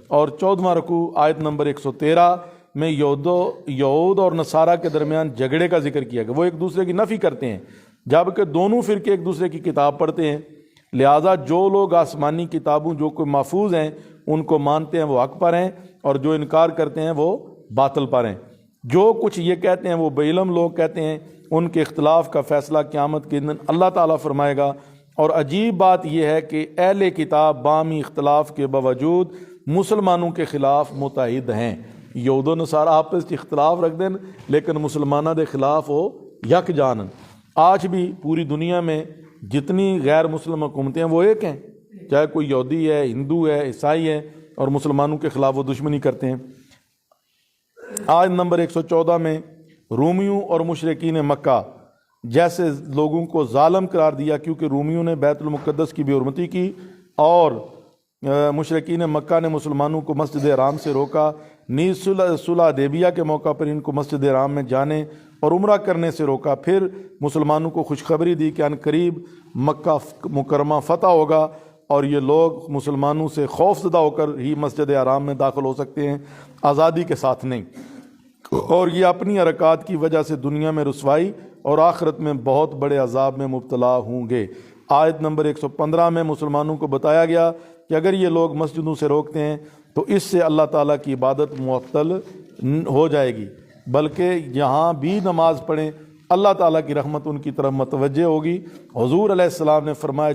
اور 14واں رکوع آیت نمبر 113 میں یہود اور نصارہ کے درمیان جھگڑے کا ذکر کیا کہ وہ ایک دوسرے کی نفی کرتے ہیں، جبکہ دونوں فرقے ایک دوسرے کی کتاب پڑھتے ہیں، لہٰذا جو لوگ آسمانی کتابوں جو کوئی محفوظ ہیں ان کو مانتے ہیں وہ حق پر ہیں، اور جو انکار کرتے ہیں وہ باطل پر ہیں۔ جو کچھ یہ کہتے ہیں وہ بے علم لوگ کہتے ہیں، ان کے اختلاف کا فیصلہ قیامت کے دن اللہ تعالیٰ فرمائے گا۔ اور عجیب بات یہ ہے کہ اہل کتاب باہمی اختلاف کے باوجود مسلمانوں کے خلاف متحد ہیں۔ یہود و نصارہ آپس میں اختلاف رکھ دیں لیکن مسلمانوں کے خلاف وہ یک جان۔ آج بھی پوری دنیا میں جتنی غیر مسلم حکومتیں ہیں وہ ایک ہیں، چاہے کوئی یہودی ہے، ہندو ہے، عیسائی ہے، اور مسلمانوں کے خلاف وہ دشمنی کرتے ہیں۔ آیت نمبر 114 میں رومیوں اور مشرکین مکہ جیسے لوگوں کو ظالم قرار دیا، کیونکہ رومیوں نے بیت المقدس کی بے حرمتی کی اور مشرکین مکہ نے مسلمانوں کو مسجد حرام سے روکا، نیز صلح حدیبیہ کے موقع پر ان کو مسجد حرام میں جانے اور عمرہ کرنے سے روکا۔ پھر مسلمانوں کو خوشخبری دی کہ عنقریب مکہ مکرمہ فتح ہوگا اور یہ لوگ مسلمانوں سے خوف زدہ ہو کر ہی مسجد حرام میں داخل ہو سکتے ہیں، آزادی کے ساتھ نہیں، اور یہ اپنی حرکات کی وجہ سے دنیا میں رسوائی اور آخرت میں بہت بڑے عذاب میں مبتلا ہوں گے۔ آیت نمبر 115 میں مسلمانوں کو بتایا گیا کہ اگر یہ لوگ مسجدوں سے روکتے ہیں تو اس سے اللہ تعالیٰ کی عبادت معطل ہو جائے گی، بلکہ یہاں بھی نماز پڑھیں، اللہ تعالیٰ کی رحمت ان کی طرف متوجہ ہوگی۔ حضور علیہ السلام نے فرمایا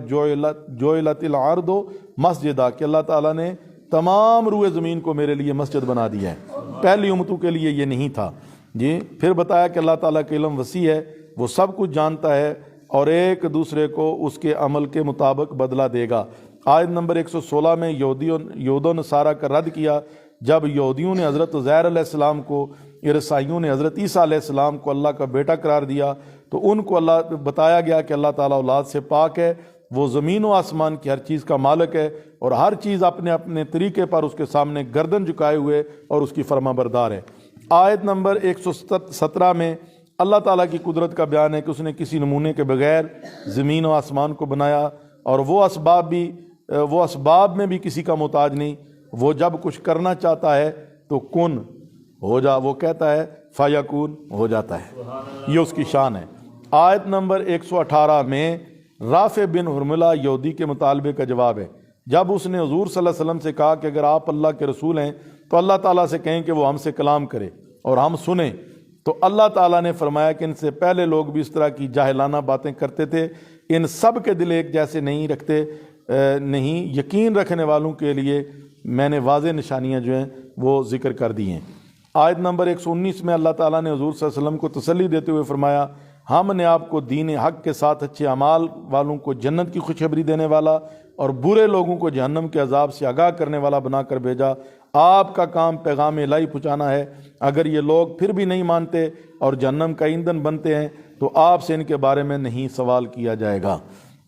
جعلت الارض مسجدا، کہ اللہ تعالیٰ نے تمام روئے زمین کو میرے لیے مسجد بنا دیا ہے، پہلی امتوں کے لیے یہ نہیں تھا۔ جی پھر بتایا کہ اللہ تعالیٰ کا علم وسیع ہے، وہ سب کچھ جانتا ہے اور ایک دوسرے کو اس کے عمل کے مطابق بدلہ دے گا۔ آیت نمبر 116 میں یہود و نصارہ کا رد کیا، جب یہودیوں نے حضرت عزیر علیہ السلام کو، عیسائیوں نے حضرت عیسیٰ علیہ السلام کو اللہ کا بیٹا قرار دیا، تو ان کو اللہ بتایا گیا کہ اللہ تعالیٰ اولاد سے پاک ہے، وہ زمین و آسمان کی ہر چیز کا مالک ہے اور ہر چیز اپنے اپنے طریقے پر اس کے سامنے گردن جھکائے ہوئے اور اس کی فرما بردار ہے۔ آیت نمبر 117 میں اللہ تعالیٰ کی قدرت کا بیان ہے کہ اس نے کسی نمونے کے بغیر زمین و آسمان کو بنایا، اور وہ اسباب میں بھی کسی کا محتاج نہیں، وہ جب کچھ کرنا چاہتا ہے تو کن ہو جا، وہ کہتا ہے فیکون ہو جاتا ہے، یہ اس کی شان ہے۔ آیت نمبر 118 میں رافع بن حرملہ یہودی کے مطالبے کا جواب ہے، جب اس نے حضور صلی اللہ علیہ وسلم سے کہا کہ اگر آپ اللہ کے رسول ہیں تو اللہ تعالیٰ سے کہیں کہ وہ ہم سے کلام کرے اور ہم سنیں، تو اللہ تعالیٰ نے فرمایا کہ ان سے پہلے لوگ بھی اس طرح کی جاہلانہ باتیں کرتے تھے، ان سب کے دل ایک جیسے نہیں رکھتے، نہیں یقین رکھنے والوں کے لیے میں نے واضح نشانیاں جو ہیں وہ ذکر کر دی ہیں۔ آیت نمبر 119 میں اللہ تعالیٰ نے حضور صلی اللہ علیہ وسلم کو تسلی دیتے ہوئے فرمایا، ہم نے آپ کو دین حق کے ساتھ اچھے اعمال والوں کو جنت کی خوشخبری دینے والا اور برے لوگوں کو جہنم کے عذاب سے آگاہ کرنے والا بنا کر بھیجا۔ آپ کا کام پیغام الہی پہنچانا ہے۔ اگر یہ لوگ پھر بھی نہیں مانتے اور جہنم کا ایندھن بنتے ہیں تو آپ سے ان کے بارے میں نہیں سوال کیا جائے گا۔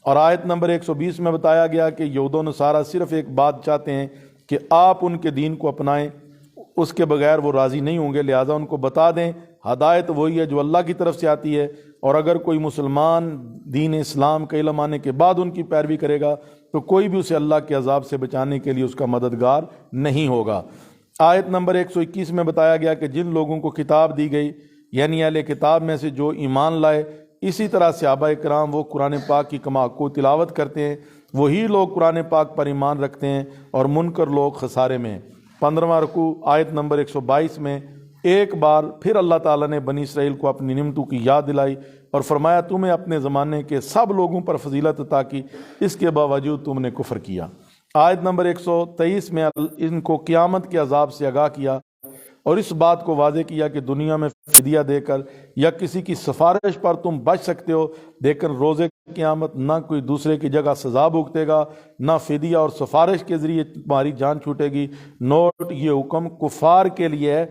اور آیت نمبر 120 میں بتایا گیا کہ یہود و نصارہ صرف ایک بات چاہتے ہیں کہ آپ ان کے دین کو اپنائیں، اس کے بغیر وہ راضی نہیں ہوں گے، لہٰذا ان کو بتا دیں ہدایت وہی ہے جو اللہ کی طرف سے آتی ہے، اور اگر کوئی مسلمان دین اسلام کا علم آنے کے بعد ان کی پیروی کرے گا تو کوئی بھی اسے اللہ کے عذاب سے بچانے کے لیے اس کا مددگار نہیں ہوگا۔ آیت نمبر 121 میں بتایا گیا کہ جن لوگوں کو کتاب دی گئی یعنی اہل کتاب میں سے جو ایمان لائے، اسی طرح صحابہ کرام وہ قرآن پاک کی کما کو تلاوت کرتے ہیں، وہی لوگ قرآن پاک پر ایمان رکھتے ہیں، اور منکر لوگ خسارے میں۔ 15واں رکوع آیت نمبر 122 میں ایک بار پھر اللہ تعالیٰ نے بنی اسرائیل کو اپنی نعمتوں کی یاد دلائی اور فرمایا تمہیں اپنے زمانے کے سب لوگوں پر فضیلت عطا کی، اس کے باوجود تم نے کفر کیا۔ آیت نمبر 123 میں ان کو قیامت کے عذاب سے آگاہ کیا اور اس بات کو واضح کیا کہ دنیا میں فدیہ دے کر یا کسی کی سفارش پر تم بچ سکتے ہو، لیکن روز قیامت نہ کوئی دوسرے کی جگہ سزا بھگتے گا، نہ فدیہ اور سفارش کے ذریعے تمہاری جان چھوٹے گی۔ نوٹ، یہ حکم کفار کے لیے ہے،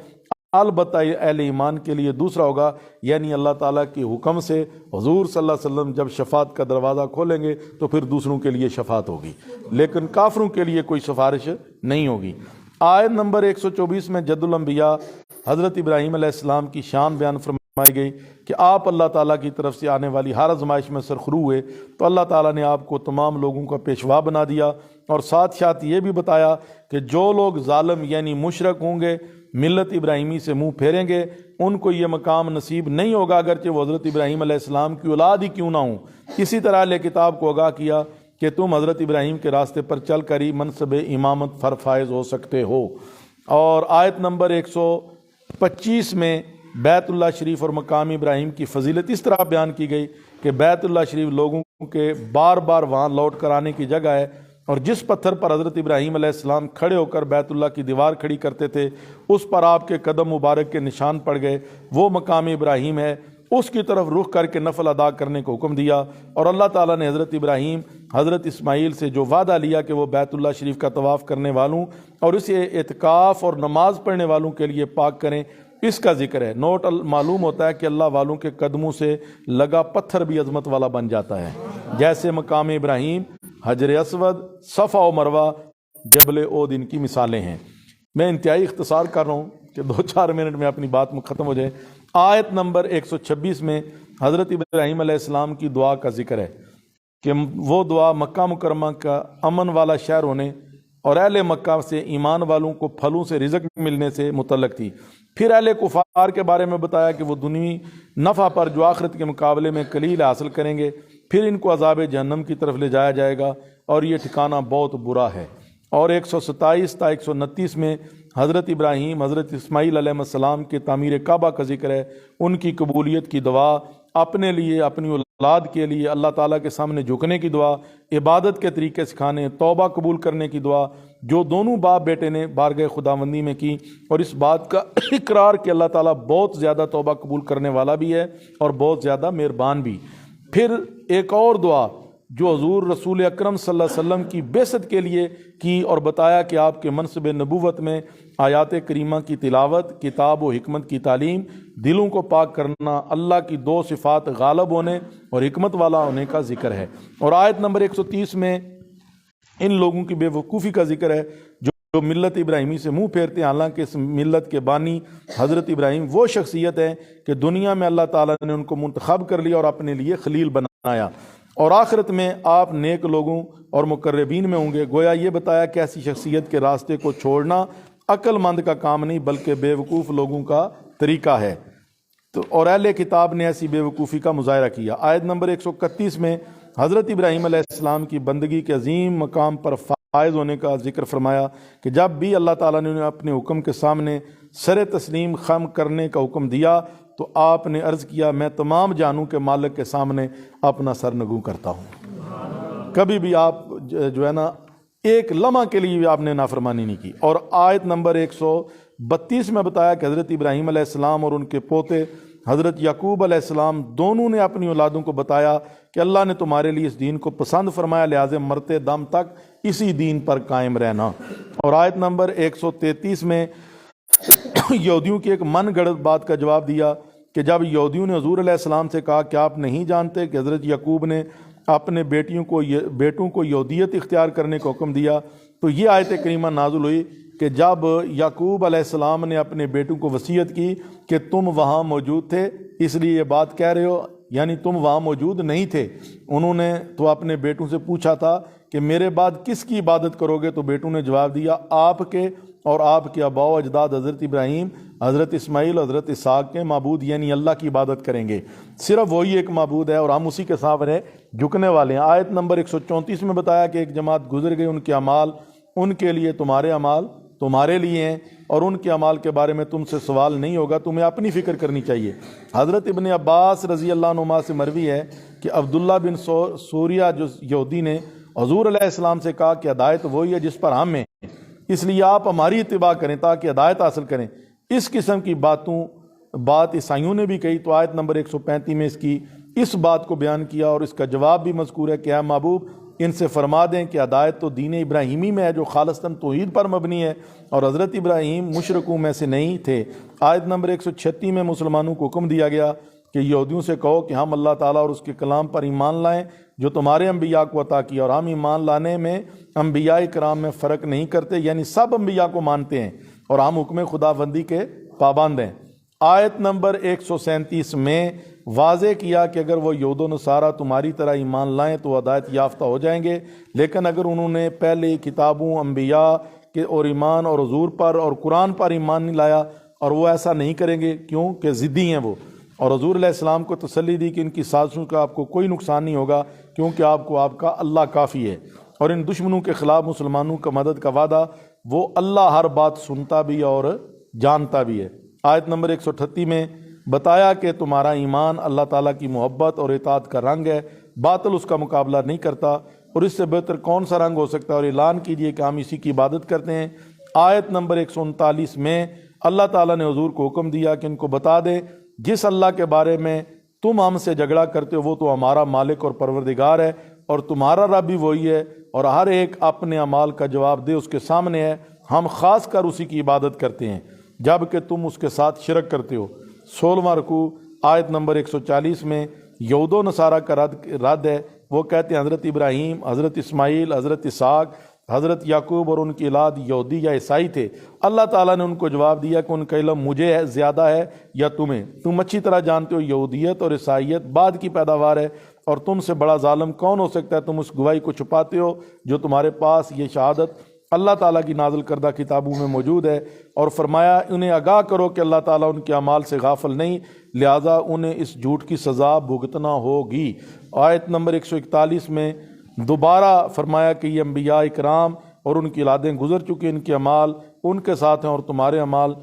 البتہ اہل ایمان کے لیے دوسرا ہوگا، یعنی اللہ تعالیٰ کے حکم سے حضور صلی اللہ علیہ وسلم جب شفاعت کا دروازہ کھولیں گے تو پھر دوسروں کے لیے شفاعت ہوگی، لیکن کافروں کے لیے کوئی سفارش نہیں ہوگی۔ آیت نمبر 124 میں جد الانبیاء حضرت ابراہیم علیہ السلام کی شان بیان فرمائی گئی کہ آپ اللہ تعالیٰ کی طرف سے آنے والی ہر آزمائش میں سرخرو ہوئے تو اللہ تعالیٰ نے آپ کو تمام لوگوں کا پیشوا بنا دیا، اور ساتھ ساتھ یہ بھی بتایا کہ جو لوگ ظالم یعنی مشرک ہوں گے، ملت ابراہیمی سے منہ پھیریں گے، ان کو یہ مقام نصیب نہیں ہوگا اگرچہ وہ حضرت ابراہیم علیہ السلام کی اولاد ہی کیوں نہ ہوں۔ اسی طرح اہل کتاب کو آگاہ کیا کہ تم حضرت ابراہیم کے راستے پر چل کر ہی منصب امامت فرفائز ہو سکتے ہو۔ اور آیت نمبر 125 میں بیت اللہ شریف اور مقام ابراہیم کی فضیلت اس طرح بیان کی گئی کہ بیت اللہ شریف لوگوں کے بار بار وہاں لوٹ کر آنے کی جگہ ہے، اور جس پتھر پر حضرت ابراہیم علیہ السلام کھڑے ہو کر بیت اللہ کی دیوار کھڑی کرتے تھے اس پر آپ کے قدم مبارک کے نشان پڑ گئے، وہ مقام ابراہیم ہے، اس کی طرف رخ کر کے نفل ادا کرنے کو حکم دیا۔ اور اللہ تعالیٰ نے حضرت ابراہیم حضرت اسماعیل سے جو وعدہ لیا کہ وہ بیت اللہ شریف کا طواف کرنے والوں اور اسے اعتکاف اور نماز پڑھنے والوں کے لیے پاک کریں، اس کا ذکر ہے۔ نوٹ، معلوم ہوتا ہے کہ اللہ والوں کے قدموں سے لگا پتھر بھی عظمت والا بن جاتا ہے، جیسے مقام ابراہیم، حجر اسود، صفا و مروہ، جبل عہد ان کی مثالیں ہیں۔ میں انتہائی اختصار کر رہا ہوں کہ 2-4 منٹ میں اپنی بات ختم ہو جائے۔ آیت نمبر 126 میں حضرت ابراہیم علیہ السلام کی دعا کا ذکر ہے کہ وہ دعا مکہ مکرمہ کا امن والا شہر ہونے اور اہل مکہ سے ایمان والوں کو پھلوں سے رزق ملنے سے متعلق تھی۔ پھر اہل کفار کے بارے میں بتایا کہ وہ دنیوی نفع پر جو آخرت کے مقابلے میں قلیل حاصل کریں گے، پھر ان کو عذاب جہنم کی طرف لے جایا جائے گا اور یہ ٹھکانہ بہت برا ہے۔ اور 127 تا 129 میں حضرت ابراہیم حضرت اسماعیل علیہ السلام کے تعمیر کعبہ کا ذکر ہے، ان کی قبولیت کی دعا، اپنے لیے اپنی اولاد کے لیے اللہ تعالیٰ کے سامنے جھکنے کی دعا، عبادت کے طریقے سکھانے، توبہ قبول کرنے کی دعا جو دونوں باپ بیٹے نے بارگاہ خداوندی میں کی، اور اس بات کا اقرار کہ اللہ تعالیٰ بہت زیادہ توبہ قبول کرنے والا بھی ہے اور بہت زیادہ مہربان بھی۔ پھر ایک اور دعا جو حضور رسول اکرم صلی اللہ علیہ وسلم کی بعثت کے لیے کی، اور بتایا کہ آپ کے منصب نبوت میں آیات کریمہ کی تلاوت، کتاب و حکمت کی تعلیم، دلوں کو پاک کرنا، اللہ کی 2 صفات غالب ہونے اور حکمت والا ہونے کا ذکر ہے۔ اور آیت نمبر 130 میں ان لوگوں کی بے وقوفی کا ذکر ہے جو ملت ابراہیمی سے منہ پھیرتے ہیں، حالانکہ اس ملت کے بانی حضرت ابراہیم وہ شخصیت ہے کہ دنیا میں اللہ تعالیٰ نے ان کو منتخب کر لیا اور اپنے لیے خلیل بنایا، اور آخرت میں آپ نیک لوگوں اور مقربین میں ہوں گے۔ گویا یہ بتایا کہ ایسی شخصیت کے راستے کو چھوڑنا عقل مند کا کام نہیں بلکہ بے وقوف لوگوں کا طریقہ ہے۔ تو اور اہل کتاب نے ایسی بے وقوفی کا مظاہرہ کیا۔ آیت نمبر 131 میں حضرت ابراہیم علیہ السلام کی بندگی کے عظیم مقام پر فائز ہونے کا ذکر فرمایا کہ جب بھی اللہ تعالیٰ نے انہیں اپنے حکم کے سامنے سر تسلیم خم کرنے کا حکم دیا تو آپ نے عرض کیا، میں تمام جہانوں کے مالک کے سامنے اپنا سر نگوں کرتا ہوں۔ کبھی بھی آپ جو ہے نا ایک لمحہ کے لیے بھی آپ نے نافرمانی نہیں کی۔ اور آیت نمبر 132 میں بتایا کہ حضرت ابراہیم علیہ السلام اور ان کے پوتے حضرت یعقوب علیہ السلام دونوں نے اپنی اولادوں کو بتایا کہ اللہ نے تمہارے لیے اس دین کو پسند فرمایا، لہٰذا مرتے دم تک اسی دین پر قائم رہنا۔ اور آیت نمبر 133 میں یہودیوں کی ایک من گڑت بات کا جواب دیا کہ جب یہودیوں نے حضور علیہ السلام سے کہا کہ آپ نہیں جانتے کہ حضرت یعقوب نے اپنے بیٹوں کو یہودیت اختیار کرنے کا حکم دیا، تو یہ آیت کریمہ نازل ہوئی کہ جب یعقوب علیہ السلام نے اپنے بیٹوں کو وصیت کی کہ تم وہاں موجود تھے اس لیے یہ بات کہہ رہے ہو، یعنی تم وہاں موجود نہیں تھے۔ انہوں نے تو اپنے بیٹوں سے پوچھا تھا کہ میرے بعد کس کی عبادت کرو گے، تو بیٹوں نے جواب دیا آپ کے اور آپ کے آباء و اجداد حضرت ابراہیم، حضرت اسماعیل، حضرت اسحاق کے معبود یعنی اللہ کی عبادت کریں گے، صرف وہی ایک معبود ہے اور ہم اسی کے سامنے جھکنے والے ہیں۔ آیت نمبر 134 میں بتایا کہ ایک جماعت گزر گئی، ان کے اعمال ان کے لیے، تمہارے اعمال تمہارے لیے ہیں، اور ان کے اعمال کے بارے میں تم سے سوال نہیں ہوگا، تمہیں اپنی فکر کرنی چاہیے۔ حضرت ابن عباس رضی اللہ عنہما سے مروی ہے کہ عبداللہ بن سوریہ جو یہودی نے حضور علیہ السلام سے کہا کہ ہدایت وہی ہے جس پر ہم ہیں، اس لیے آپ ہماری اتباع کریں تاکہ ہدایت حاصل کریں۔ اس قسم کی بات عیسائیوں نے بھی کہی، تو آیت نمبر 135 میں اس بات کو بیان کیا، اور اس کا جواب بھی مذکور ہے کہ اے محبوب ان سے فرما دیں کہ ہدایت تو دین ابراہیمی میں ہے جو خالصتاً توحید پر مبنی ہے، اور حضرت ابراہیم مشرکوں میں سے نہیں تھے۔ آیت نمبر 136 میں مسلمانوں کو حکم دیا گیا کہ یہودیوں سے کہو کہ ہم اللہ تعالیٰ اور اس کے کلام پر ایمان لائیں جو تمہارے انبیاء کو عطا کیا، اور ہم ایمان لانے میں انبیاء کرام میں فرق نہیں کرتے، یعنی سب انبیاء کو مانتے ہیں اور ہم حکم خداوندی کے پابند ہیں۔ آیت نمبر 137 میں واضح کیا کہ اگر وہ یہود و نصارہ تمہاری طرح ایمان لائیں تو ہدایت یافتہ ہو جائیں گے، لیکن اگر انہوں نے پہلے کتابوں، انبیاء کے اور ایمان اور حضور پر اور قرآن پر ایمان نہیں لایا، اور وہ ایسا نہیں کریں گے کیوں کہ ضدی ہیں وہ، اور حضور علیہ السلام کو تسلی دی کہ ان کی سازشوں کا آپ کو کوئی نقصان نہیں ہوگا کیونکہ آپ کو آپ کا اللہ کافی ہے، اور ان دشمنوں کے خلاف مسلمانوں کا مدد کا وعدہ، وہ اللہ ہر بات سنتا بھی اور جانتا بھی ہے۔ آیت نمبر 138 میں بتایا کہ تمہارا ایمان اللہ تعالیٰ کی محبت اور اطاعت کا رنگ ہے، باطل اس کا مقابلہ نہیں کرتا، اور اس سے بہتر کون سا رنگ ہو سکتا ہے، اور اعلان کیجئے کہ ہم اسی کی عبادت کرتے ہیں۔ آیت نمبر 139 میں اللہ تعالیٰ نے حضور کو حکم دیا کہ ان کو بتا دے جس اللہ کے بارے میں تم ہم سے جھگڑا کرتے ہو وہ تو ہمارا مالک اور پروردگار ہے، اور تمہارا رب بھی وہی ہے، اور ہر ایک اپنے اعمال کا جواب دے اس کے سامنے ہے، ہم خاص کر اسی کی عبادت کرتے ہیں جبکہ تم اس کے ساتھ شرک کرتے ہو۔ 16واں رکوع آیت نمبر 140 میں یہود و نصارہ کا رد ہے، وہ کہتے ہیں حضرت ابراہیم، حضرت اسماعیل، حضرت اسحاق، حضرت یعقوب اور ان کی اولاد یہودی یا عیسائی تھے۔ اللہ تعالیٰ نے ان کو جواب دیا کہ ان کا علم مجھے زیادہ ہے یا تمہیں، تم اچھی طرح جانتے ہو یہودیت اور عیسائیت بعد کی پیداوار ہے، اور تم سے بڑا ظالم کون ہو سکتا ہے، تم اس گواہی کو چھپاتے ہو جو تمہارے پاس، یہ شہادت اللہ تعالیٰ کی نازل کردہ کتابوں میں موجود ہے، اور فرمایا انہیں آگاہ کرو کہ اللہ تعالیٰ ان کے اعمال سے غافل نہیں، لہٰذا انہیں اس جھوٹ کی سزا بھگتنا ہوگی۔ آیت نمبر 141 میں دوبارہ فرمایا کہ یہ انبیاء اکرام اور ان کی اولادیں گزر چکی، ان کے اعمال ان کے ساتھ ہیں اور تمہارے اعمال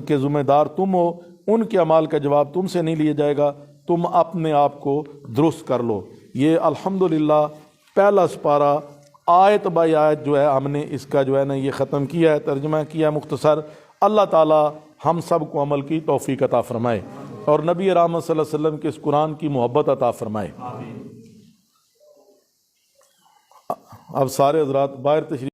کے ذمہ دار تم ہو، ان کے اعمال کا جواب تم سے نہیں لیا جائے گا، تم اپنے آپ کو درست کر لو۔ یہ الحمدللہ پہلا سپارہ آیت بائی آیت جو ہے ہم نے اس کا جو ہے نا یہ ختم کیا ہے، ترجمہ کیا ہے مختصر۔ اللہ تعالی ہم سب کو عمل کی توفیق عطا فرمائے اور نبی رحمت صلی اللہ علیہ وسلم کے اس قرآن کی محبت عطا فرمائے۔ اب سارے حضرات باہر تشریف